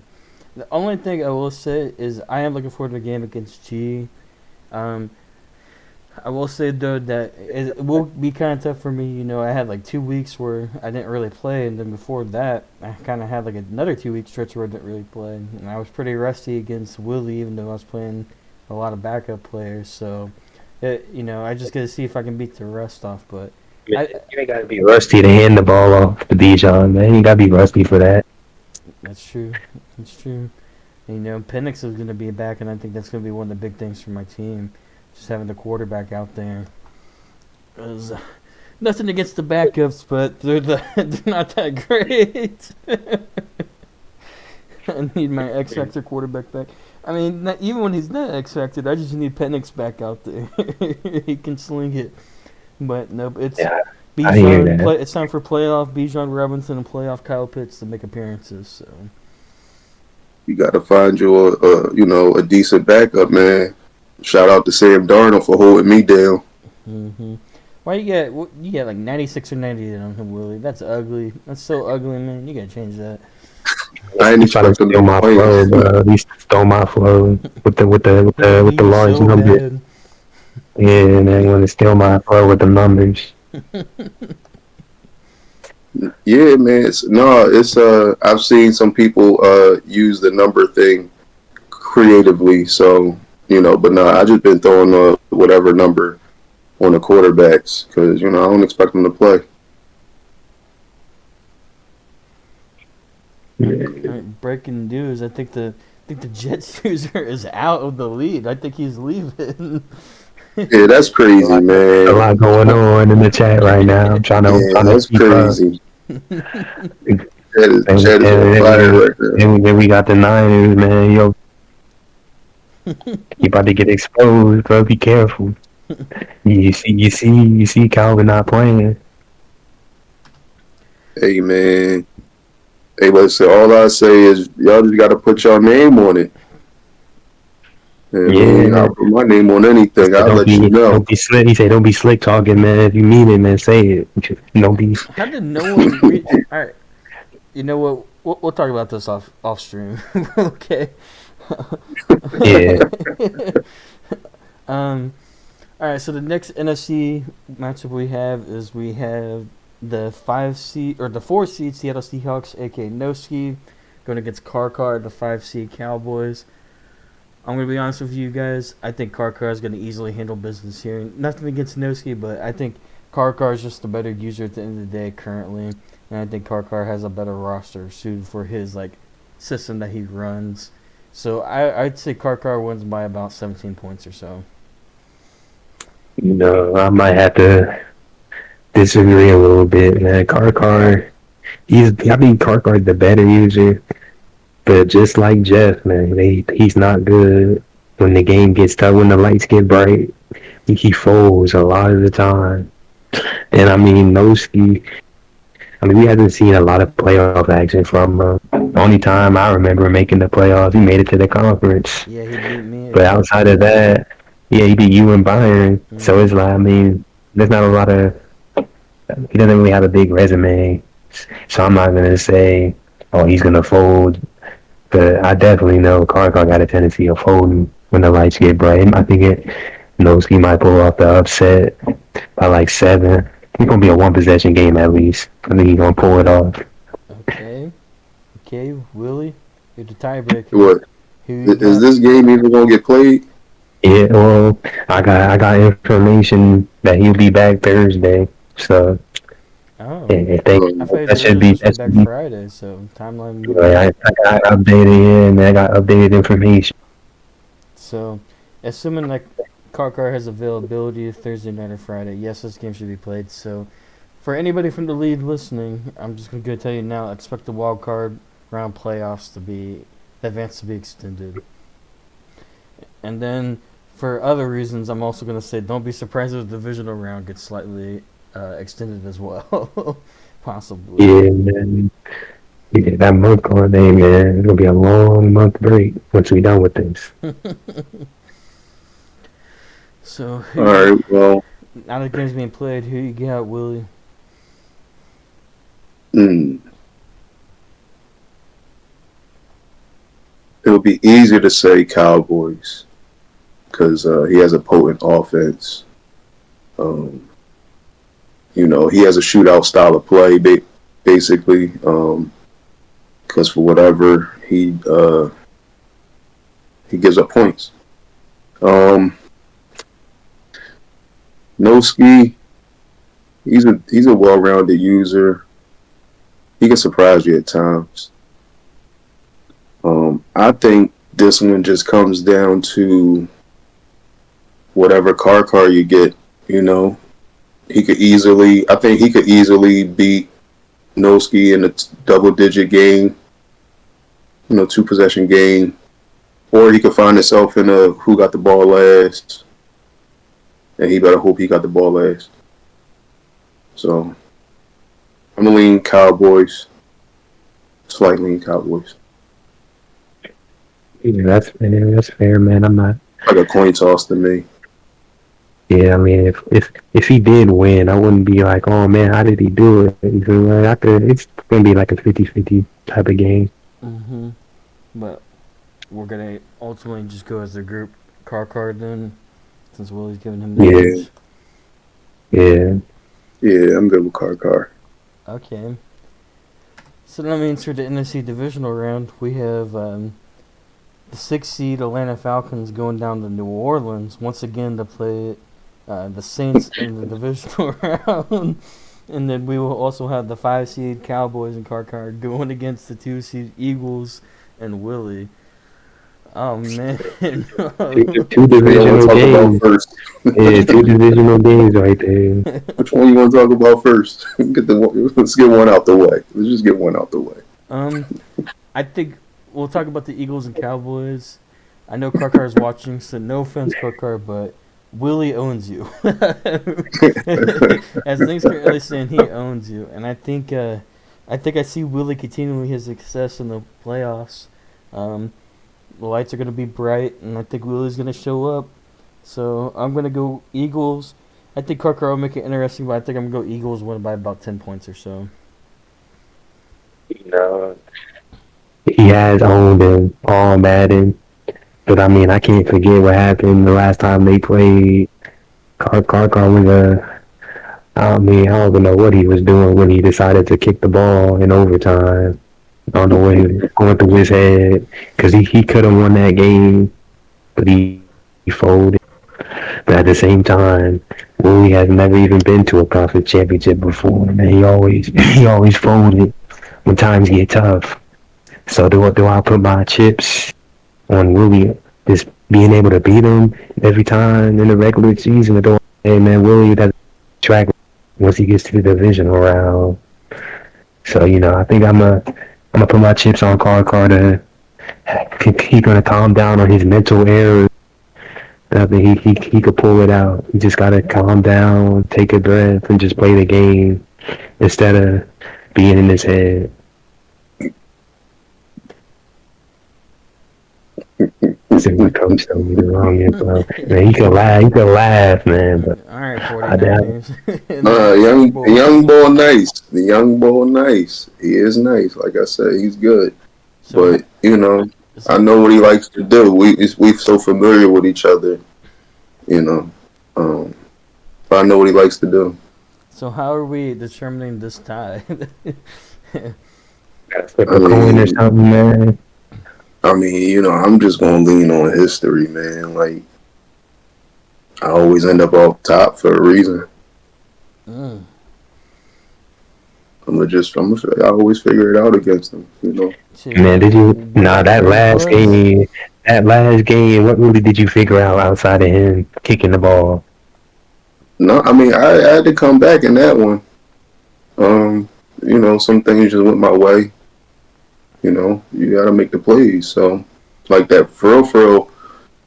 The only thing I will say is I am looking forward to the game against G. Um, I will say though that it will be kind of tough for me. You know, I had like 2 weeks where I didn't really play, and then before that, I kind of had like another 2 week stretch where I didn't really play, and I was pretty rusty against Willie, even though I was playing a lot of backup players. So, I just gotta see if I can beat the rust off. But You ain't gotta be rusty to hand the ball off to Bijan, man. You gotta be rusty for that. that's true. That's true. And, Penix is gonna be back, and I think that's gonna be one of the big things for my team. Just having the quarterback out there. 'Cause, nothing against the backups, but they're not that great. I need my X Factor quarterback back. I mean, even when he's not X Factor, I just need Penix back out there. He can sling it. But nope, it's Yeah, I hear Bijan. that. It's time for playoff Bijan Robinson and playoff Kyle Pitts to make appearances. So You got to find you a decent backup, man. Shout out to Sam Darnold for holding me down. why you get like 96 or 98 on him, Willie? That's ugly. That's so ugly, man. You gotta change that. I ain't He's trying to expecting steal him my to play. flow, bro. He stole my flow with the You large so numbers. bad. Yeah, man, want to steal my flow with the numbers. Yeah, man. I've seen some people use the number thing creatively. So but no, I just been throwing whatever number on the quarterbacks because I don't expect them to play. Alright, breaking news. I think the Jets user is out of the league. I think he's leaving. Yeah, that's crazy, A man. lot going on in the chat right now. I'm Yeah, trying to that's keep up. crazy. And, Chat is on fire right now. then we got the Niners, man. Yo, you about to get exposed, bro. Be careful. You see Calvin not playing. Hey, man. Hey, listen. All I say is y'all just got to put your name on it. I mean, Yeah. I'll put my name on anything. I'll let you know. Don't be slick. He said, "Don't be slick talking, man. If you mean it, man, say it. Don't be." How did no one reach? All right, you know what? We'll talk about this off stream. Okay. Yeah. All right. So the next NFC matchup we have is the 5 seed or the 4 seed Seattle Seahawks, aka Noski, going against Carcar, the 5 seed Cowboys. I'm gonna be honest with you guys. I think Carcar is gonna easily handle business here. Nothing against Noski, but I think Carcar is just a better user at the end of the day currently, and I think Carcar has a better roster suited for his system that he runs. So I'd say Carcar wins by about 17 points or so. I might have to disagree a little bit, man. Carcar's the better user. But just like Jeff, man, he's not good when the game gets tough, when the lights get bright. He folds a lot of the time. And I mean, Noski, I mean, we haven't seen a lot of playoff action from him. The only time I remember making the playoffs, he made it to the conference. Yeah, he beat me But again. outside of that, yeah, he beat you and Bayern. So Hmm. it's like, I mean, there's not a lot of, he doesn't really have a big resume. So I'm not going to say, oh, he's going to fold. But I definitely know Karkar got a tendency of folding when the lights get bright. I think Noski might pull off the upset by like 7. It's going to be a one possession game at least. I think he's going to pull it off. Okay. Okay, Willie, you're the tiebreaker. What Who you is got? this game even gonna get played? Yeah, well, I got information that he'll be back Thursday. So Oh, if they I thought he was that should originally be supposed to be back Friday, so timeline moved I, up. I got updated and I got updated information. So, assuming that Karkar has availability Thursday night or Friday, yes, this game should be played. So, for anybody from the league listening, I'm just going to tell you now, expect the wild card round playoffs to be, the advance to be extended. And then, for other reasons, I'm also going to say don't be surprised if the divisional round gets slightly extended as well. Possibly. Yeah, man. Yeah, that month going day, man. It's gonna be a long month break once we done with this. So, All right. Well, now the game's being played, who you got, Willie? mm, it would be easier to say Cowboys because he has a potent offense. Um, he has a shootout style of play, basically. Because for whatever he gives up points. Um, Noski, he's a well-rounded user. He can surprise you at times. I think this one just comes down to whatever car you get. You know, I think he could easily beat Noski in a double-digit game. 2 possession game, or he could find himself in a who got the ball last, and he better hope he got the ball last. So I'm gonna lean Cowboys, slightly lean Cowboys, Yeah, that's fair. That's fair, man. I'm not. like a coin toss to me. Yeah, I mean, if he did win, I wouldn't be like, oh man, how did he do it? You feel like I could. It's gonna be like a 50-50 type of game. Mm-hmm. But we're gonna ultimately just go as the group car card then, since Willie's giving him the Yeah. edge. Yeah. Yeah, I'm good with Car. Okay. So that means for the NFC divisional round, we have the 6th seed Atlanta Falcons going down to New Orleans once again to play the Saints in the divisional round. And then we will also have the 5 seed Cowboys and Car going against the 2 seed Eagles and Willie. Oh man. Two Which one you want divisional to talk about games. first? Yeah, 2 divisional games right there. Which one you want to talk about first? Let's get one out the way. Let's just get one out the way. I think we'll talk about the Eagles and Cowboys. I know Karkar is watching, so no offense, Karkar, but Willie owns you. As things currently stand, he owns you, and I see Willie continuing his success in the playoffs. The lights are going to be bright, and I think Willie's going to show up. So I'm going to go Eagles. I think Karkar will make it interesting, but I think I'm going to go Eagles win by about 10 points or so. You know, he has owned him all Madden, but I mean, I can't forget what happened the last time they played. Carcar was I mean, I don't even know what he was doing when he decided to kick the ball in overtime. I don't know what he was going through his head because he could have won that game, but he folded. But at the same time, Willie has never even been to a conference championship before, and he always he always folded when times get tough. So do I put my chips on Willie just being able to beat him every time in the regular season? Or do I, hey man, Willie doesn't track once he gets to the divisional round. So I think I'm gonna put my chips on Carter He gonna calm down on his mental errors. I mean, he could pull it out. You just gotta calm down, take a breath, and just play the game instead of being in his head. See, my coach told me the wrong info. Man, he could laugh, man, but All right, I doubt it. 49ers. In the Super Young Bowl. the young boy nice. The young boy nice. He is nice. Like I said, he's good. So, But you know, I so, know what he likes to do. We so familiar with each other. You know, um, but I know what he likes to do. so how are we determining this tie? Gotta flip I a coin or mean, something, man. I'm just gonna lean on history, man. Like I always end up off top for a reason. Mm. I always figure it out against them. You know. Man, did you? What Nah, the trade was? that last game, what really did you figure out outside of him kicking the ball? No, I mean I had to come back in that one. Some things just went my way. You got to make the plays. So, like that, for real,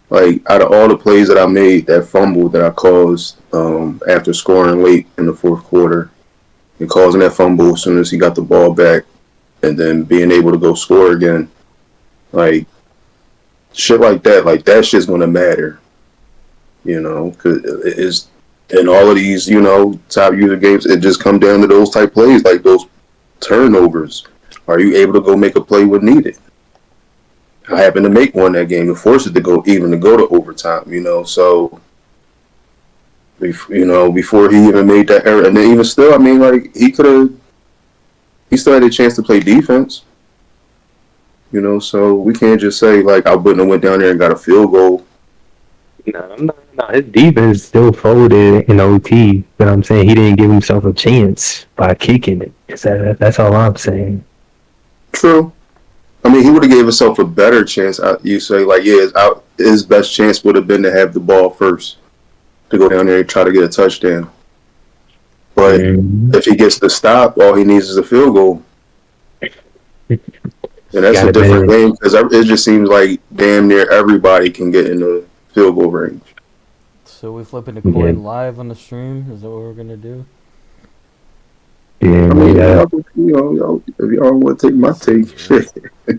like out of all the plays that I made, that fumble that I caused after scoring late in the fourth quarter, and causing that fumble as soon as he got the ball back, and then being able to go score again, like shit like that shit's gonna matter, because it's in all of these, top user games, it just come down to those type plays, like those turnovers. Are you able to go make a play when needed? I happened to make one that game and force it to go to overtime. So before he even made that error, and then even still, I mean, like he still had a chance to play defense. So we can't just say like I wouldn't have went down there and got a field goal. No, his defense still folded in OT, but I'm saying he didn't give himself a chance by kicking it. That's all I'm saying. True. I mean, he would have gave himself a better chance. You say like, yeah, his best chance would have been to have the ball first, to go down there and try to get a touchdown. But if he gets the stop, all he needs is a field goal. And that's a different game because it just seems like damn near everybody can get in the field goal range. So we flipping the coin live on the stream? Is that what we're gonna do? Yeah, I mean, y'all, if y'all want to take my take, shit. Yeah,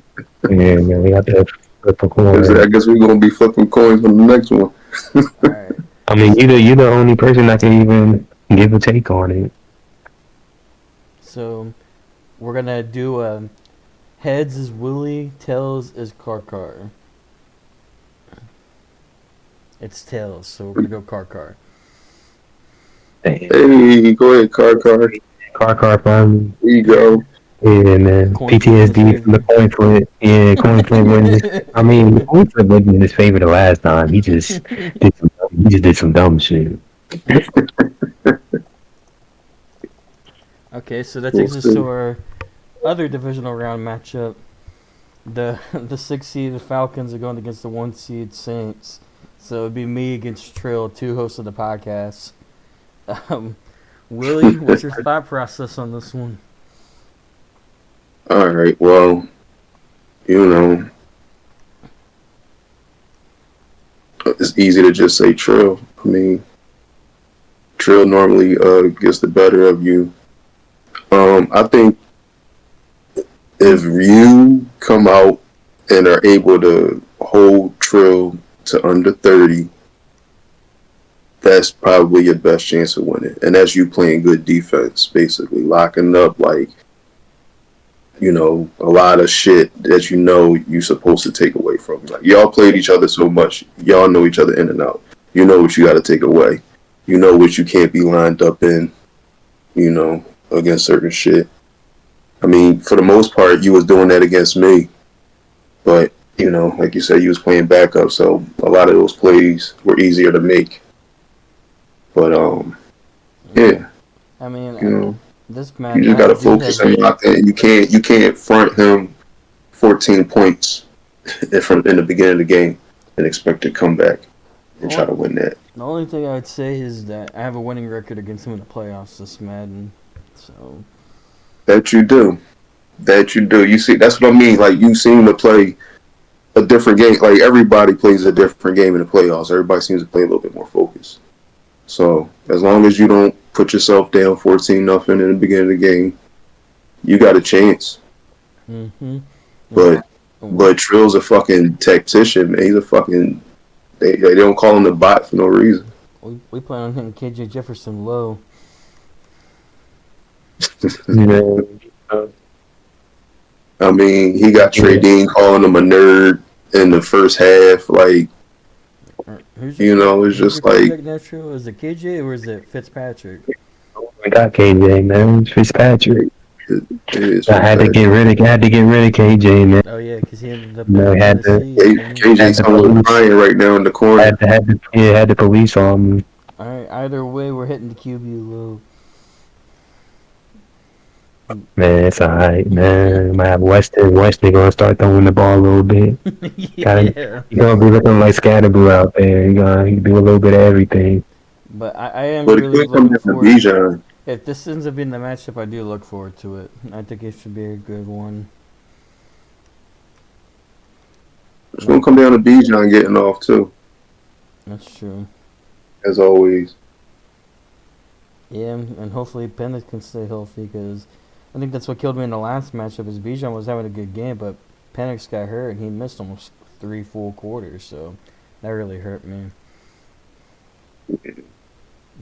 man, we got to flip a coin. I guess we're gonna be flipping coins on the next one. All right. I mean, you're the only person that can even give a take on it. So we're gonna do heads is Willie, tails is Car. It's tails, so we're gonna go Car. Hey, go ahead, Car. Car fun. There you go. Yeah, man. PTSD from the coin flip. Yeah, coin flip wins. I mean, coin flip wasn't in his favor the last time. He just did some dumb shit. Okay, so that takes us to our other divisional round matchup. The 6 seed Falcons are going against the 1 seed Saints. So it'd be me against Trill, 2 hosts of the podcast. Willie, what's your thought process on this one? All right. Well, it's easy to just say Trill. I mean, Trill normally gets the better of you. I think if you come out and are able to hold Trill to under 30, that's probably your best chance of winning. And that's you playing good defense, basically locking up like, a lot of shit that you're supposed to take away from. Like y'all played each other so much, y'all know each other in and out. You know what you got to take away. You know what you can't be lined up in. Against certain shit. I mean, for the most part, you was doing that against me, but like you said, you was playing backup, so a lot of those plays were easier to make. But yeah. I mean, this match you just gotta focus and lock in. You can't front him 14 points in the beginning of the game and expect to come back and try to win that. The only thing I would say is that I have a winning record against him in the playoffs this Madden. So That you do. You see, that's what I mean. Like you seen the play a different game. Like everybody plays a different game in the playoffs. Everybody seems to play a little bit more focused. So as long as you don't put yourself down 14-0 in the beginning of the game, you got a chance. Mm-hmm. But Trill's a fucking tactician, man. He's a fucking. They don't call him the bot for no reason. We plan on hitting KJ Jefferson low. I mean, he got Trey Dean calling him a nerd in the first half. Like, it's just like. Is it KJ or is it Fitzpatrick? I got KJ, man. It's Fitzpatrick. I had to get rid of KJ, man. Oh yeah, because he ended up. KJ's crying right now in the corner. Had the police on me. All right. Either way, we're hitting the QB low. Man, it's alright, man. Might have Weston gonna start throwing the ball a little bit. Yeah. He's gonna be looking like Scatterboo out there. He do a little bit of everything. But I am really looking forward. If this ends up being the matchup, I do look forward to it. I think it should be a good one. It's gonna come down to Bijan getting off too. That's true. As always. Yeah, and hopefully Penix can stay healthy because I think that's what killed me in the last matchup. Is Bijan was having a good game, but Penix got hurt and he missed almost 3 full quarters, so that really hurt me.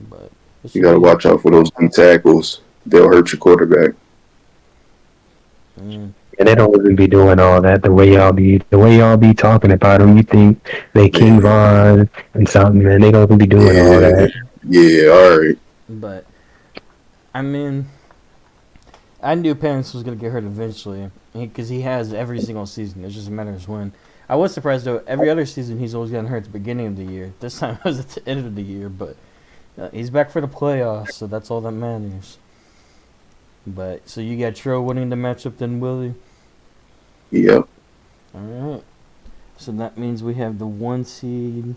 But you gotta watch out for those D tackles. They'll hurt your quarterback. And they don't even be doing all that the way y'all be talking about them. You think they King Von and something, man. They don't even be doing all that. Yeah, all right. But I mean, I knew Penix was gonna get hurt eventually because he has every single season. It just matters when. I was surprised though. Every other season he's always gotten hurt at the beginning of the year. This time it was at the end of the year, but he's back for the playoffs, so that's all that matters. But so you got Trill winning the matchup, then Willie. Yep. All right. So that means we have the 1 seed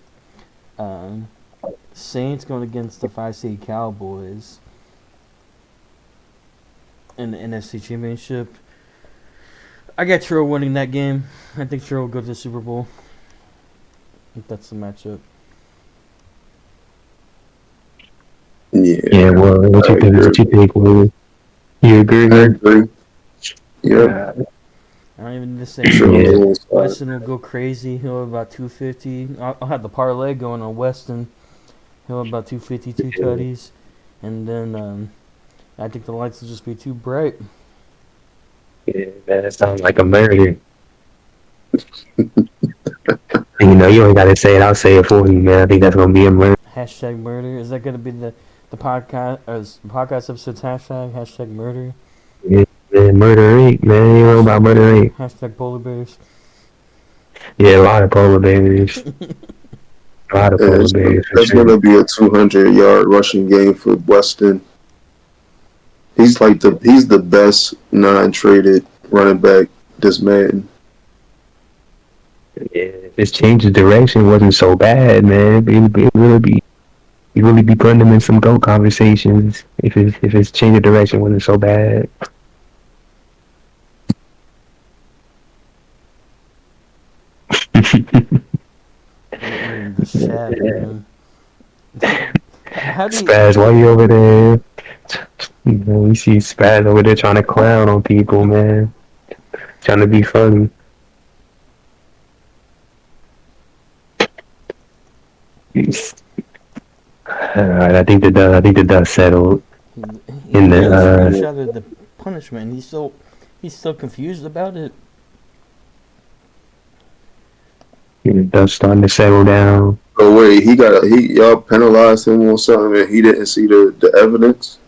Saints going against the 5 seed Cowboys in the NFC Championship. I got Trill winning that game. I think Trill will go to the Super Bowl. I think that's the matchup. Yeah. Well, what you think, Willie? You agree? I agree. Yeah. I don't even need to say Weston will go crazy. He'll have about 250. I'll have the parlay going on Weston. He'll have about 250, 2 tutties. And then I think the lights will just be too bright. Yeah, man, that sounds like a murder. You ain't got to say it. I'll say it for you, man. I think that's going to be a murder. Hashtag murder. Is that going to be the podcast, podcast episode's hashtag murder? Yeah, man, murder Inc., man. You know about murder Inc. Hashtag polar bears. Yeah, a lot of polar bears. A lot of polar bears. That's going to be a 200-yard rushing game for Weston. He's the best non-traded running back this man. Yeah, if his change of direction wasn't so bad, man, it really be putting him in some GOAT conversations if his change of direction wasn't so bad. The chat, man. Spaz, why you over there? We see Spaz over there trying to clown on people, man. Trying to be funny. Alright, I think the dust settled. He screenshotted the punishment. He's still confused about it. The dust starting to settle down. Oh wait, y'all penalized him on something and he didn't see the evidence.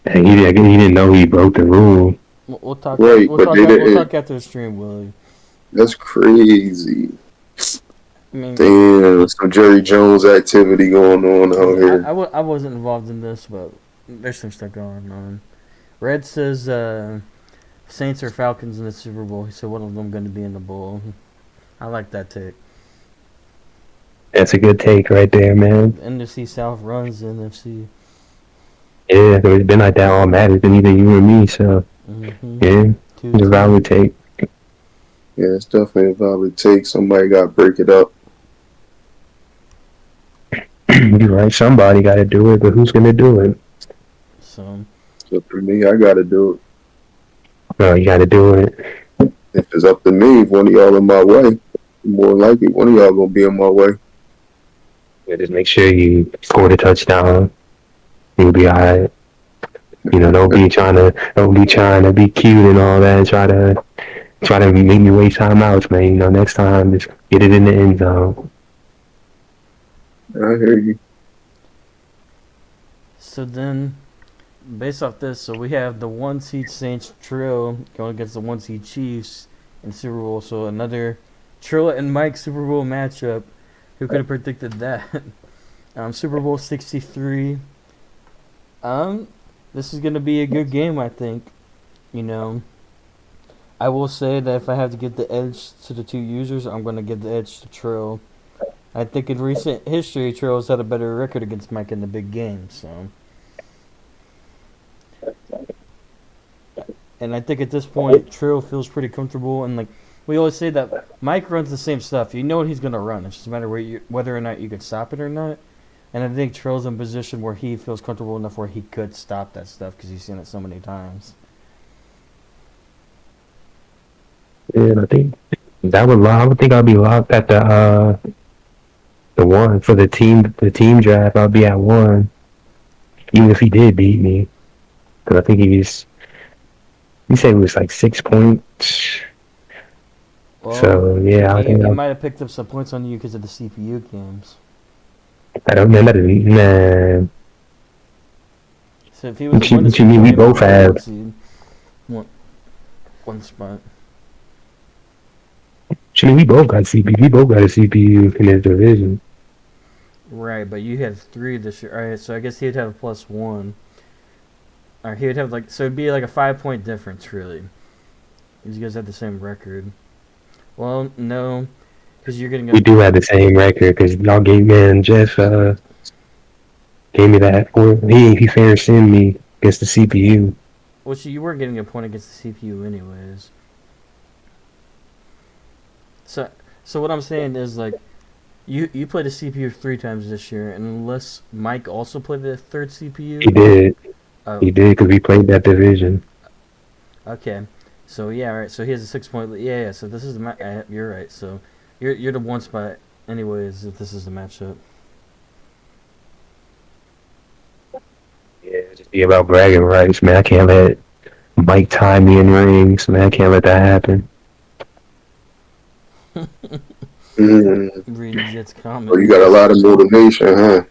And he didn't know he broke the rule. We'll talk after the stream, Willie. That's crazy. I mean, damn, some Jerry Jones activity going on out here. I wasn't involved in this, but there's some stuff going on. Red says Saints or Falcons in the Super Bowl. He said one of them going to be in the bowl. I like that take. That's a good take right there, man. NFC South runs the NFC. Yeah, it's been like that all matters than either you or me, so yeah, it's a valid take. Yeah, it's definitely a valid take. Somebody got to break it up. You're right. Somebody got to do it, but who's gonna do it? So So for me, I got to do it. No, you got to do it. If it's up to me, if one of y'all in my way, more likely one of y'all gonna be in my way. Yeah, just make sure you score the touchdown. You'll be alright. You know, don't be trying to be cute and all that. And try to make me waste timeouts, man. You know, next time just get it in the end zone. I hear you. so then, based off this, so we have the 1 seed Saints Trill going against the 1 seed Chiefs in Super Bowl. So another Trill and Mike Super Bowl matchup. Who could have predicted that? Super Bowl 63. This is gonna be a good game, I think. You know, I will say that if I have to give the edge to the two users, I'm gonna give the edge to Trill. I think in recent history, Trill's had a better record against Mike in the big game. So, and I think at this point, Trill feels pretty comfortable. And like we always say that Mike runs the same stuff. You know what he's gonna run. It's just a matter whether or not you can stop it or not. And I think Trill's in a position where he feels comfortable enough where he could stop that stuff because he's seen it so many times. Yeah, and I think I would think I'll be locked at the one for the team draft. I'll be at one, even if he did beat me, because I think he said it was like 6 points. Well, So yeah, I think he might have picked up some points on you because of the CPU games. I don't know. Nah, So if he was a what bonus, you he'd mean? put We him both at the one have. seed, one, one spot. What you mean? We both got CPU. We both got a CPU in this division. Right, but you had 3 this year. All right, so I guess he'd have a +1. Or he would have like, so it'd be like a 5 point difference, really. You guys have the same record. Well, no, because you're getting We a. do have the same record because y'all gave man Jeff gave me that. Or he fair send me against the CPU. Well, you were getting a point against the CPU anyways. So what I'm saying is like, you played a CPU 3 times this year, and unless Mike also played the third CPU. He did. Oh, He did because we played that division. okay. So yeah, all right. So he has a 6 point. Yeah. So this is the you're right. So you're the one spot anyways. If this is the matchup. Yeah, just be about bragging rights, man. I can't let Mike tie me in rings, man. I can't let that happen. Mm. Reading Jet's Oh, you got a comments. lot of motivation, huh?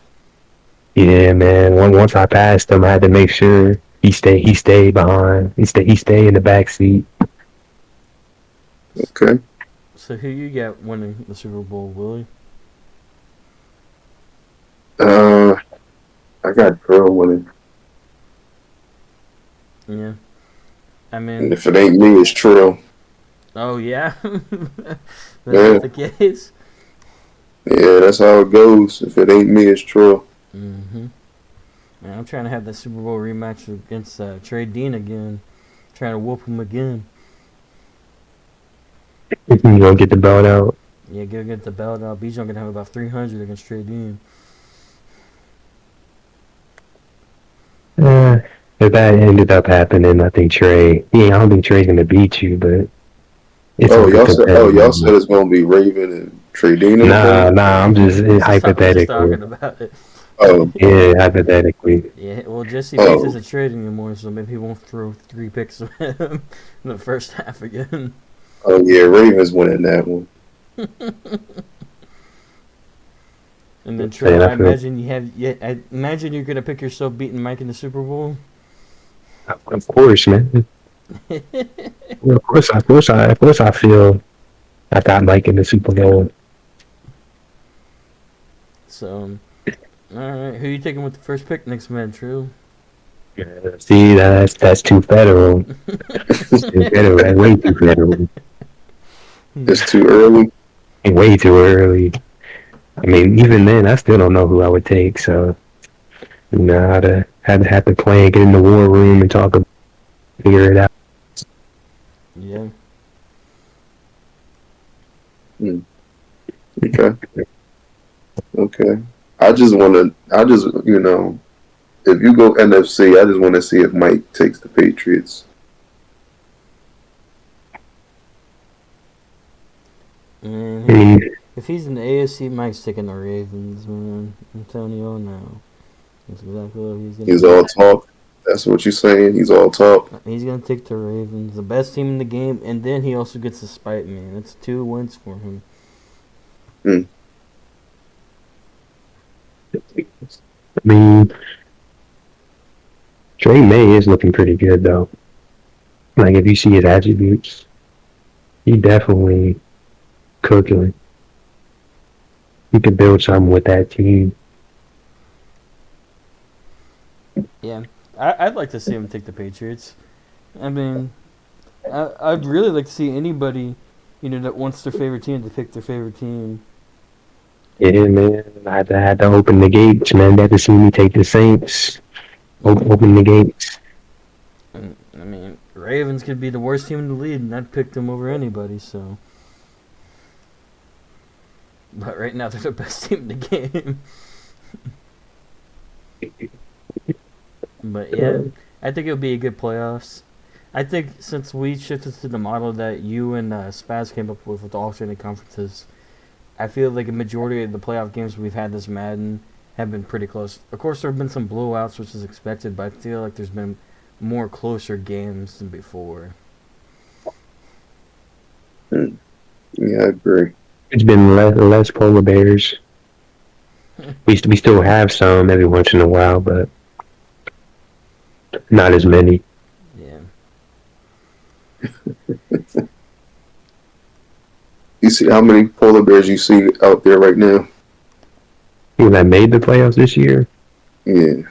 Yeah, man. Once I passed him, I had to make sure he stayed behind. He stayed in the back seat. Okay. So who you got winning the Super Bowl, Willie? I got Pearl winning. Yeah. I And mean, if it ain't me, it's Trill. oh yeah, Yeah. that's the case. Yeah, that's how it goes. If it ain't me, it's Trill. Mm-hmm. Man, I'm trying to have that Super Bowl rematch against Trey Dean again. Trying to whoop him again. You gonna get the belt out. Yeah, go get the belt out. Bijan gonna have about 300 against Trey Dean. If that ended up happening, I think Trey. Yeah, I don't think Trey's gonna beat you, but it's Oh, gonna be y'all competitive. said it's gonna be Raven and Trey Dean in the Nah, thing. nah. I'm just We're just hypothetically. talking about it. Oh, Yeah, hypothetically. Yeah, well, Jesse Bates oh, isn't trading anymore, so maybe he won't throw 3 picks at him in the first half again. oh yeah, Ravens winning that one. And then Man, Trill, I I feel. imagine I imagine you're gonna pick yourself beating Mike in the Super Bowl. Of course, man. Well, of course, I feel I got Mike in the Super Bowl. So, all right, who you taking with the first pick next, man? Trill. Yeah, see, that's too federal. That's too federal. That's way too federal. It's too early. Way too early. I mean, even then, I still don't know who I would take. So, you know, have to play and get in the war room and figure it out. Yeah. Mm. Okay. Okay. I just, if you go NFC, I just want to see if Mike takes the Patriots. Man, I mean, if he's in the AFC, Mike's taking the Ravens, man. I'm telling you all now. That's exactly what he's gonna He's do. all talk. That's what you're saying. He's all talk. He's gonna take the Ravens, the best team in the game, and then he also gets to spite me. That's 2 wins for him. Mm. I mean, Trey May is looking pretty good though. Like if you see his attributes, he definitely cooking. He could build something with that team. Yeah, I'd like to see him take the Patriots. I mean, I'd really like to see anybody, that wants their favorite team to pick their favorite team. Yeah, man. I had to open the gates, man. They had to see me take the Saints. Open the gates. And, I mean, Ravens could be the worst team in the league, and I'd pick them over anybody. So, but right now they're the best team in the game. But yeah, I think it'll be a good playoffs. I think since we shifted to the model that you and Spaz came up with the alternate conferences, I feel like a majority of the playoff games we've had this Madden have been pretty close. Of course, there have been some blowouts, which is expected, but I feel like there's been more closer games than before. Mm. Yeah, I agree. It's been less polar bears. We still have some every once in a while, but not as many. Yeah. You see how many polar bears you see out there right now? People that made the playoffs this year. Yeah.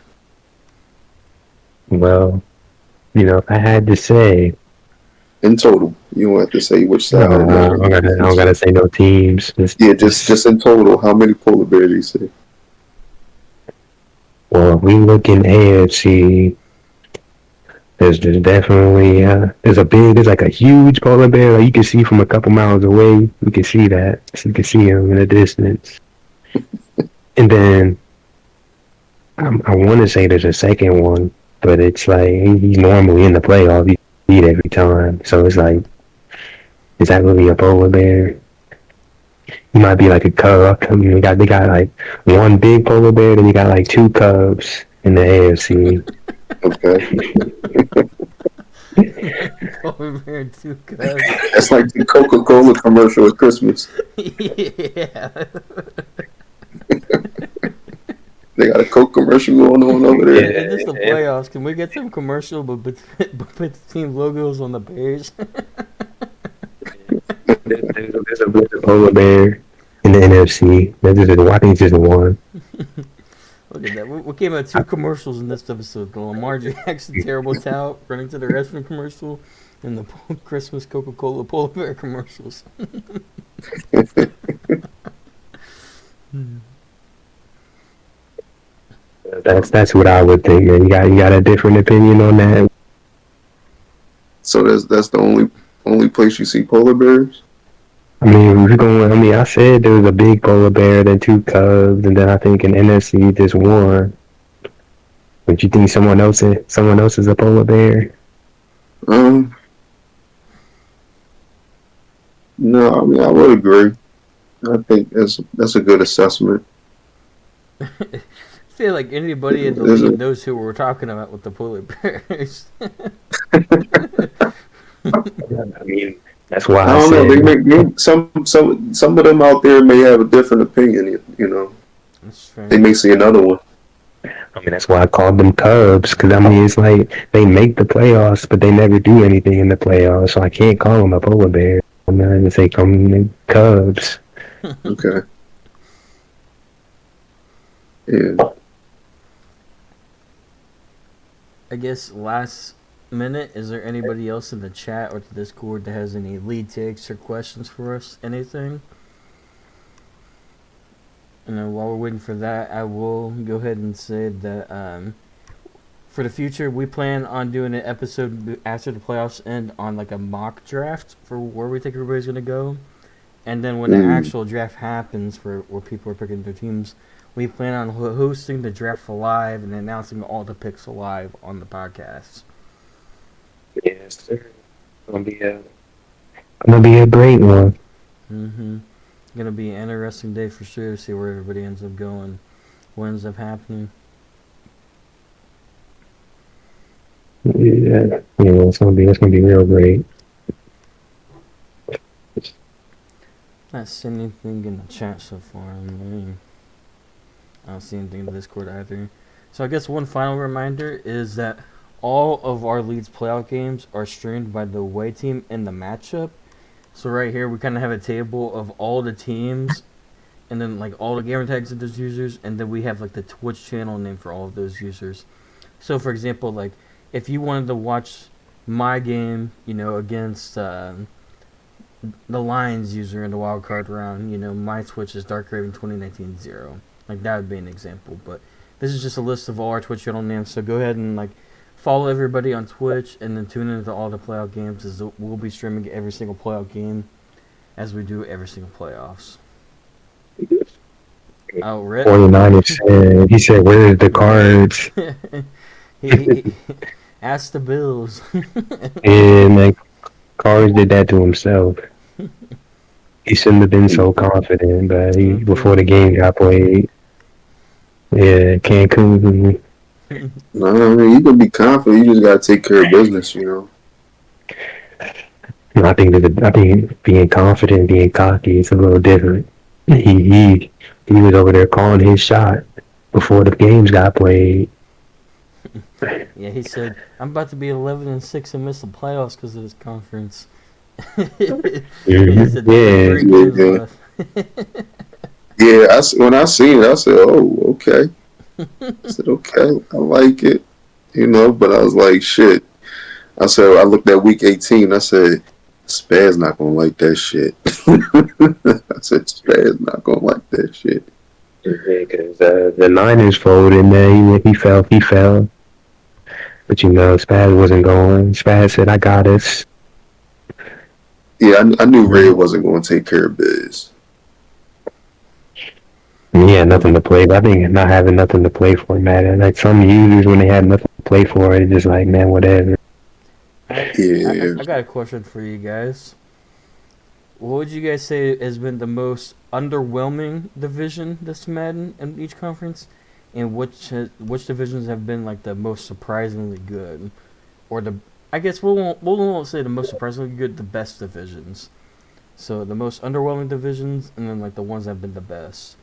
Well, if I had to say, In total, you don't have to say which no, side of the I line. don't gotta say no teams. Just in total, how many polar bears you see? Well, if we look in AFC, there's definitely there's like a huge polar bear. Like you can see from a couple miles away. You can see that. So you can see him in the distance. And then I want to say there's a second one, but it's like he's normally in the playoff. He beat every time. So it's like, is that really a polar bear? He might be like a cub. I mean, they got like one big polar bear, then you got like two cubs in the AFC. Okay. Polar bear and two cubs. That's like the Coca-Cola commercial at Christmas. Yeah. They got a Coke commercial going on over there. And this is the playoffs. Can we get some commercial but put the team logos on the Bears? There's a polar bear in the NFC. I think it's just one. Look at that. We came out 2 commercials in this episode. The Lamar Jackson terrible tout running to the restaurant commercial and the Christmas Coca-Cola polar bear commercials. That's what I would think. Man. You got a different opinion on that? So that's the only place you see polar bears. I mean, we're going. I mean, I said there was a big polar bear, then two cubs, and then I think in NFC just one. But you think someone else is a polar bear? No, I mean I would agree. I think that's a good assessment. I feel like anybody in the league knows who we're talking about with the polar bears. I mean, that's why I I don't know. said Some of them out there may have a different opinion. That's true. They may see another one. I mean, that's why I called them Cubs, because I mean, it's like they make the playoffs, but they never do anything in the playoffs, so I can't call them a polar bear. I'm not gonna say call them Cubs. Okay. Yeah. I guess last minute, is there anybody else in the chat or the Discord that has any lead takes or questions for us? Anything? And then while we're waiting for that, I will go ahead and say that for the future, we plan on doing an episode after the playoffs end on like a mock draft for where we think everybody's gonna go. And then when the actual draft happens, where people are picking their teams, we plan on hosting the draft live and announcing all the picks live on the podcast. Yes, sir. Gonna be a great one. Mm-hmm. Gonna be an interesting day for sure to see where everybody ends up going, what ends up happening. Yeah, it's gonna be real great. Not seeing anything in the chat so far. I don't see anything in the Discord either. So I guess one final reminder is that all of our Leeds playoff games are streamed by the away team in the matchup. So right here we kind of have a table of all the teams, and then like all the gamer tags of those users, and then we have like the Twitch channel name for all of those users. So for example, like if you wanted to watch my game, against the Lions user in the wild card round, my Twitch is DarkRaven2019-0. Like that would be an example, but this is just a list of all our Twitch channel names. So go ahead and like follow everybody on Twitch, and then tune into all the playoff games. As we'll be streaming every single playoff game, as we do every single playoffs. Oh, Rip. 49ers said, he said, "Where's the cards?" he asked the Bills. And like, Cards did that to himself. He shouldn't have been so confident, but before the game got played, yeah, Cancun. No, I mean, you can be confident. You just gotta take care of business, I think being confident, being cocky, it's a little different. He was over there calling his shot before the games got played. Yeah, he said, "I'm about to be 11-6 and miss the playoffs because of this conference." He said, Yeah. Yeah, when I seen it, I said, "Oh, okay." I said, "Okay, I like it," But I was like, "Shit." I said, I looked at week 18. I said, "Spaz not gonna like that shit." I said, "Spaz not gonna like that shit." Because the Niners folded, and then if he fell. But Spaz wasn't going. Spaz said, "I got us." Yeah, I knew Red wasn't going to take care of biz. He had nothing to play. But I think not having nothing to play for mattered. Like some users, when they had nothing to play for, it's just like, man, whatever. I got a question for you guys. What would you guys say has been the most underwhelming division this Madden in each conference, and which divisions have been like the most surprisingly good, or I guess we won't say the most surprisingly good, the best divisions. So the most underwhelming divisions, and then like the ones that have been the best.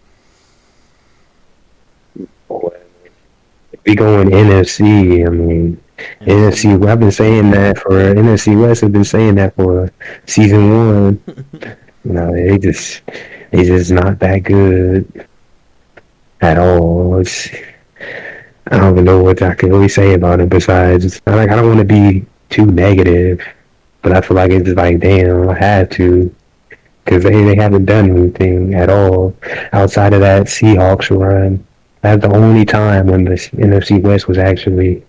If we go in NFC, I mean, NFC. I've been saying that for NFC West. I've been saying that for season 1. They just not that good at all. I don't even know what I can really say about it besides, I don't want to be too negative, but I feel like it's just like, damn, I had to, because they haven't done anything at all outside of that Seahawks run. That's the only time when the NFC West was actually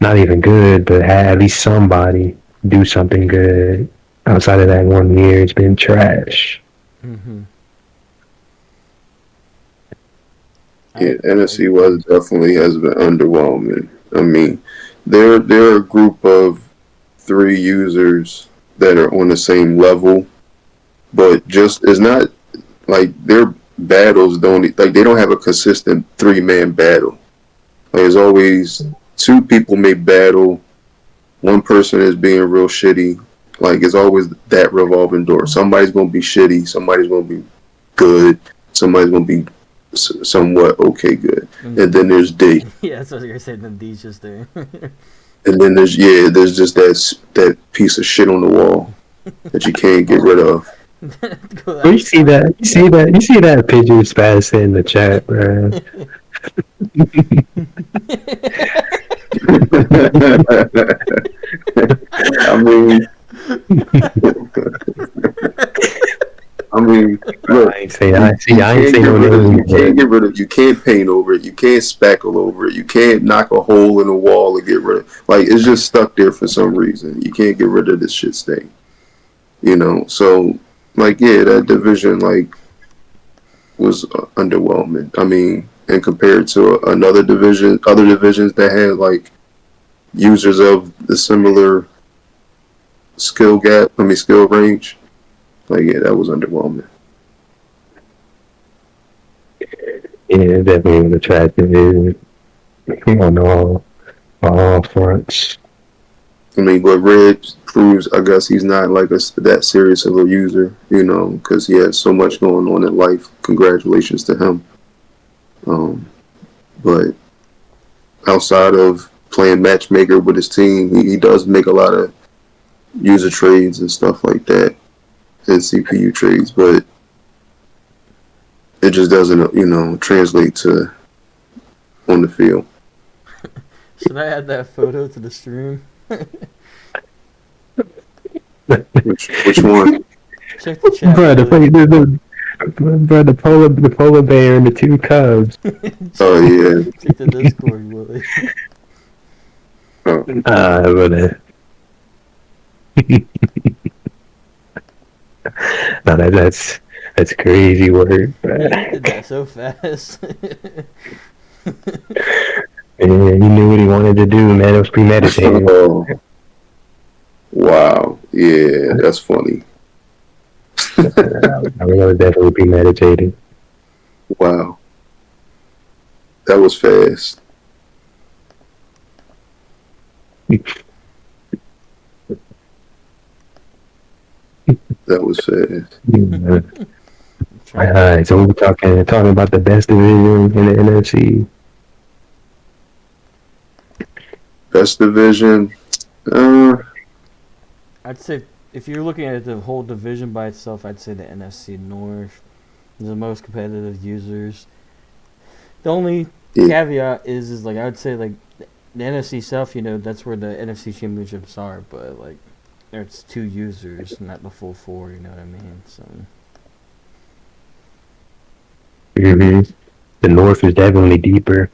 not even good, but had at least somebody do something good. Outside of that 1 year, it's been trash. Mm-hmm. Yeah, NFC West definitely has been underwhelming. I mean, they're a group of 3 users that are on the same level, but just it's not like their battles they don't have a consistent 3-man battle. Like, there's always 2 people may battle, one person is being real shitty. Like, it's always that revolving door. Somebody's gonna be shitty, somebody's gonna be good, somebody's gonna be somewhat okay good, and then there's D. Yeah, that's what you're saying. The D's just there. And then there's just that piece of shit on the wall that you can't get rid of. You see that? You see that picture Spaz in the chat, bro? I mean, look, I ain't say no name. You can't paint over it. You can't spackle over it. You can't knock a hole in the wall and get rid of. Like, it's just stuck there for some reason. You can't get rid of this shit stain. So like yeah, that division like was underwhelming. I mean, and compared to another division, other divisions that had like users of the similar skill gap, I mean skill range, like yeah, that was underwhelming. Yeah, definitely was attractive. On all fronts. I mean, but Red proves, I guess he's not like that serious of a user, because he has so much going on in life. Congratulations to him. Um, but outside of playing matchmaker with his team, he does make a lot of user trades and stuff like that, and CPU trades, but it just doesn't, translate to on the field. Should I add that photo to the stream? Which one? Check the chat. Bro, Willie. the polar bear and the two cubs. Oh yeah. Check the Discord, Willie. Oh. But no, that's crazy work. You did that so fast. And he knew what he wanted to do, man. It was premeditated. Oh, wow. Yeah, that's funny. I mean, it was definitely premeditated. Wow. That was fast. That was fast. Alright, so we're talking about the best division in the NFC. Best division. I'd say if you're looking at the whole division by itself, I'd say the NFC North is the most competitive users. The only caveat is like I would say like the NFC South, that's where the NFC championships are, but like there's 2 users, not the full 4. You know what I mean? So. Mm-hmm. The North is definitely deeper.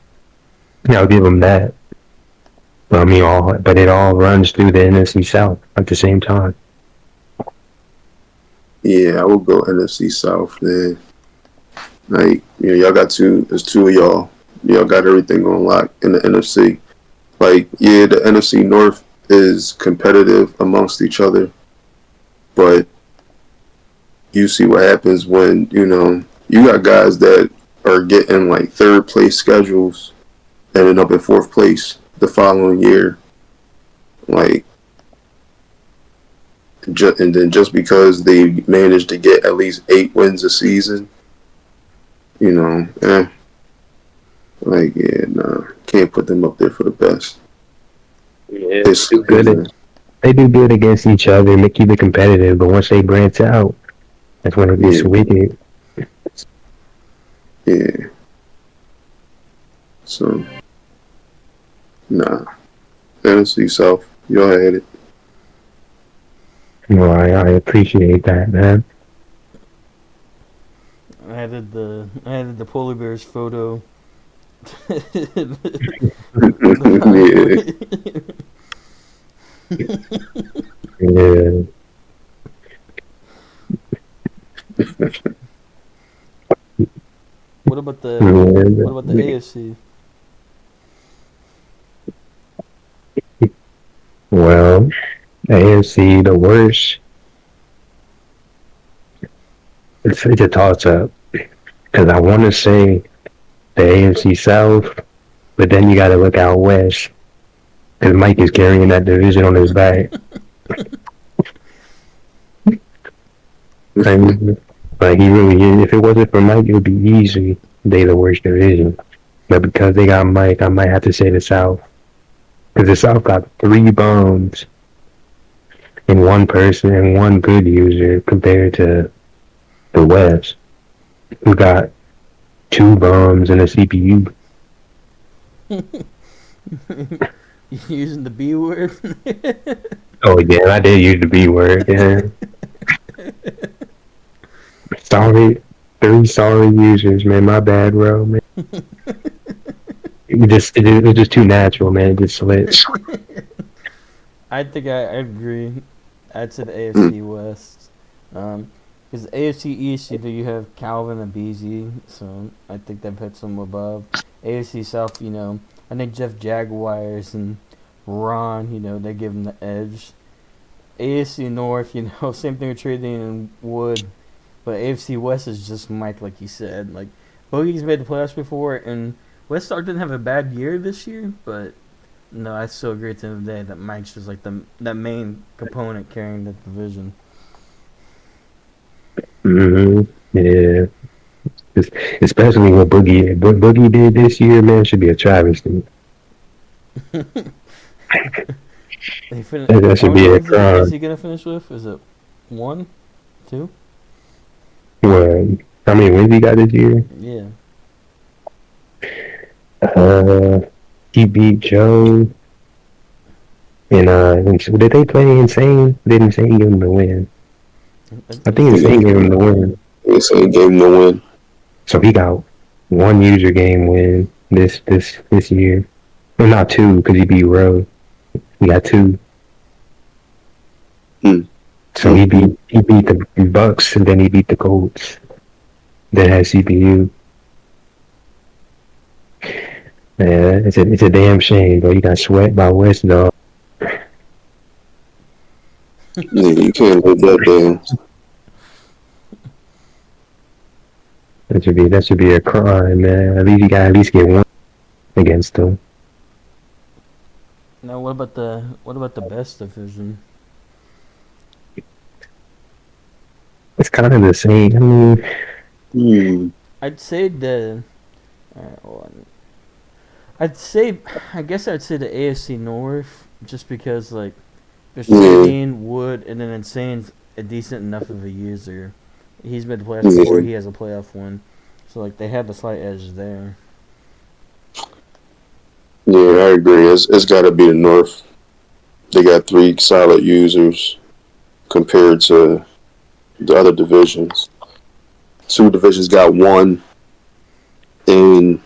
Yeah, I'll give them that. But I mean, but it all runs through the NFC South at the same time. Yeah, I would go NFC South, man. Like, y'all got there's 2 of y'all. Y'all got everything on lock in the NFC. Like, yeah, the NFC North is competitive amongst each other, but you see what happens when, you got guys that are getting like 3rd place schedules, ending up in 4th place the following year. Like, and then just because they managed to get at least 8 wins a season, like, yeah, nah, can't put them up there for the best. Yeah, they do good against each other and they keep it competitive, but once they branch out, that's when it gets wicked. Yeah. So, nah. NFC South, y'all had it. Well, I appreciate that, man. I added the polar bear's photo. Yeah. What about the AFC? Well, AFC the worst. It's a toss up because I want to say the AFC South, but then you got to look out west because Mike is carrying that division on his back. Like he really is. If it wasn't for Mike, it would be easy. They the worst division, but because they got Mike, I might have to say the South because the South got 3 bums in one person and 1 good user compared to the West, who got 2 bums and a CPU. Using the B word. Oh yeah, I did use the B word. Yeah. Sorry, 3 sorry users, man. My bad, bro. Man. It was just too natural, man. It just slipped. I think I agree. I'd say the AFC West. Because AFC East, you have Calvin and BZ, so I think that puts them above. AFC South, I think Jeff Jaguars and Ron, they give them the edge. AFC North, same thing with Trading and Wood, but AFC West is just Mike, like you said. Like Bogey's made the playoffs before, and Weststar didn't have a bad year this year, but no, I still agree at the end of the day that Mike's just like that main component carrying the division. Yeah. Especially what Boogie did this year, man, should be a travesty. That should be a crime. Is he gonna finish with? Is it 1, 2? What? How many wins he got this year? Yeah. He beat Joe. And did they play Insane? Did Insane give him the win? I think Insane gave him the win. Insane gave him the win. So he got one user game win this year. Well, not two, because he beat Rowe. He got 2. So he beat the Bucks, and then he beat the Colts. Then had CPU. Yeah, it's a damn shame, but he got swept by West Dog. Yeah, you can't let that down. That should be a crime, man. At least you got get one against them. Now, what about the best division? It's kind of the same. I mean, I'd say the. Alright, hold on. I guess I'd say the AFC North, just because like there's Trading, Wood, and then Insane's a decent enough of a user. He's made the playoffs before. He has a playoff win, so like they have a slight edge there. Yeah, I agree. It's got to be the North. They got 3 solid users compared to the other divisions. 2 divisions got 1, and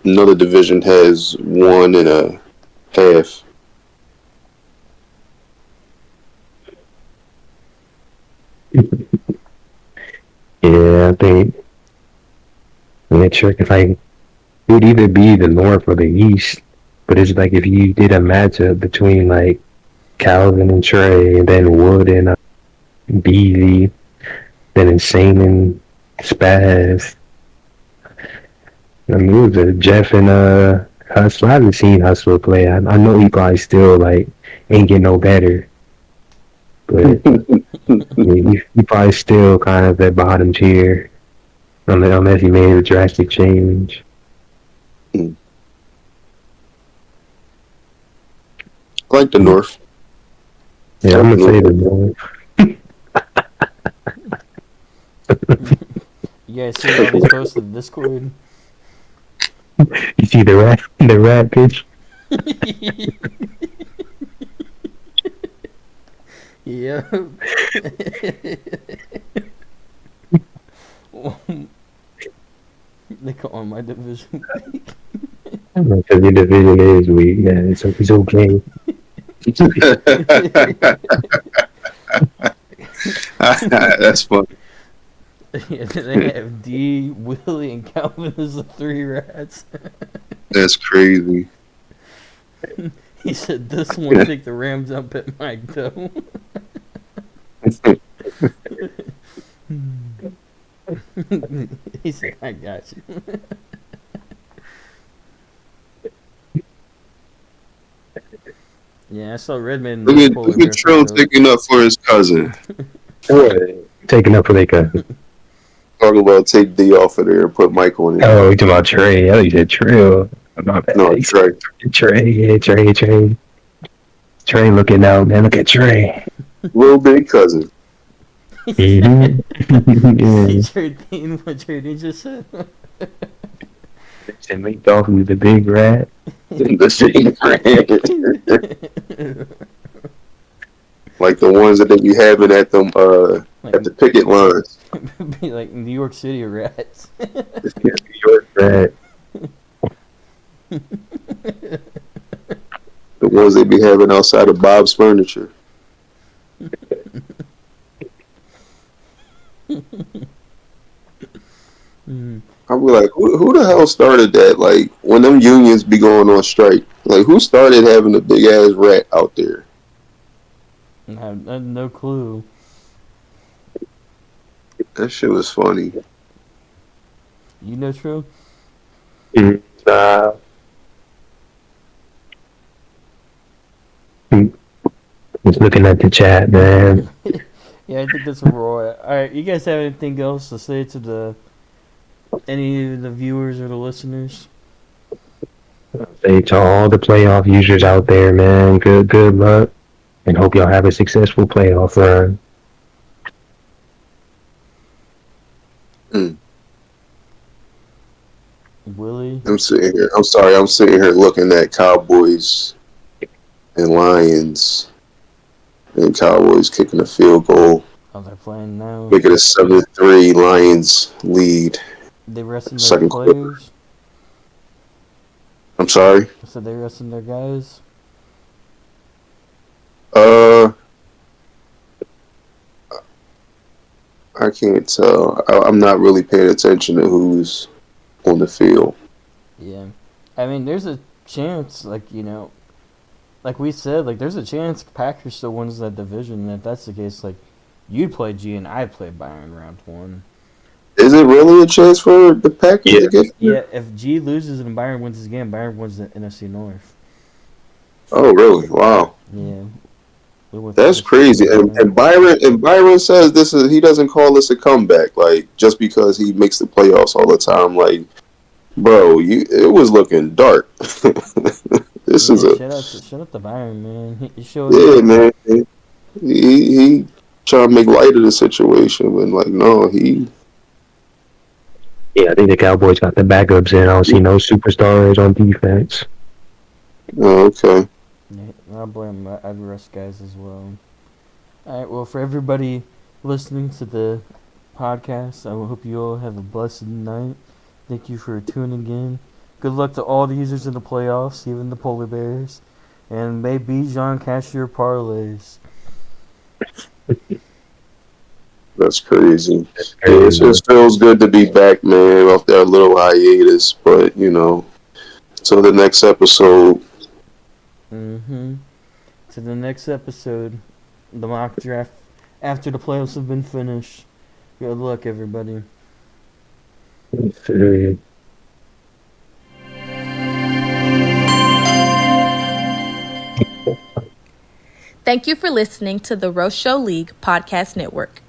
another division has 1.5. Yeah, I think if it would either be the North or the East, but it's like if you did a matchup between like Calvin and Trey, and then Wood and BZ, then Insane and Spaz. I mean, it was Jeff and Hustler. I haven't seen Hustler play. I know he probably still like ain't getting no better, but he probably still kind of at bottom tier, unless he made a drastic change. I like the North. Yeah, I'm gonna say the North. You guys see all these posts in Discord? You see the rat pitch? Yeah. They call my division weak. Because your division is weak, man. It's okay. That's funny. Yeah, they have D, Willie, and Calvin as the 3 rats. That's crazy. He said this one take the Rams up at Mike though. He said, I got you. Yeah, I saw Redmond. Look at Trill taking up for his cousin. Taking up for their cousin. Talking about take D off of there and put Mike on it. Oh, you talking about Trey? I thought you said Trill. No, Trey. Trey. Trey looking out, man. Look at Trey. Little big cousin. Mm-hmm. What Trading just said. And make Dolphin with the big rat. The big rat. Like the ones that they be having at them at the picket lines. Be like New York City rats. New York rat. The ones they be having outside of Bob's Furniture. be like, who the hell started that? Like, when them unions be going on strike, like, who started having a big ass rat out there? I have no clue. That shit was funny. You know, true. Uh, just looking at the chat, man. Yeah, I think that's a roar. All right, you guys have anything else to say to any of the viewers or the listeners? Say to all the playoff users out there, man, good luck, and hope y'all have a successful playoff run. Mm. Willie. I'm sitting here. I'm sorry. I'm sitting here looking at Cowboys and Lions, and Cowboys kicking a field goal, Oh, they're playing now. making a 7-3 Lions lead. They resting their Second quarter. players. I'm sorry. So they resting their guys. I can't tell. I'm not really paying attention to who's on the field. Yeah, I mean, there's a chance, like like we said, like there's a chance Packers still wins that division. And if that's the case, like you'd play G and I'd play Bayern round one. Is it really a chance for the Packers to get there? Yeah, if G loses and Bayern wins his game, Bayern wins the NFC North. Oh, really? Wow. Yeah, That's crazy. And Byron says he doesn't call this a comeback, like just because he makes the playoffs all the time. Like, bro, it was looking dark. This is a shout out to Bayern, man. He showed yeah, up. man. He trying to make light of the situation, but like, no, he. Yeah, I think the Cowboys got the backups in. I don't see no superstars on defense. Oh, okay. Yeah, I'll blame I'd rest guys as well. All right, well, for everybody listening to the podcast, I hope you all have a blessed night. Thank you for tuning in. Good luck to all the users in the playoffs, even the polar bears, and may Bijan cash your parlays. That's crazy. Yeah, it feels good to be back, man, off that little hiatus. But, till the next episode. To the next episode, the mock draft after the playoffs have been finished. Good luck, everybody. Thank you for listening to the RoShow League Podcast Network.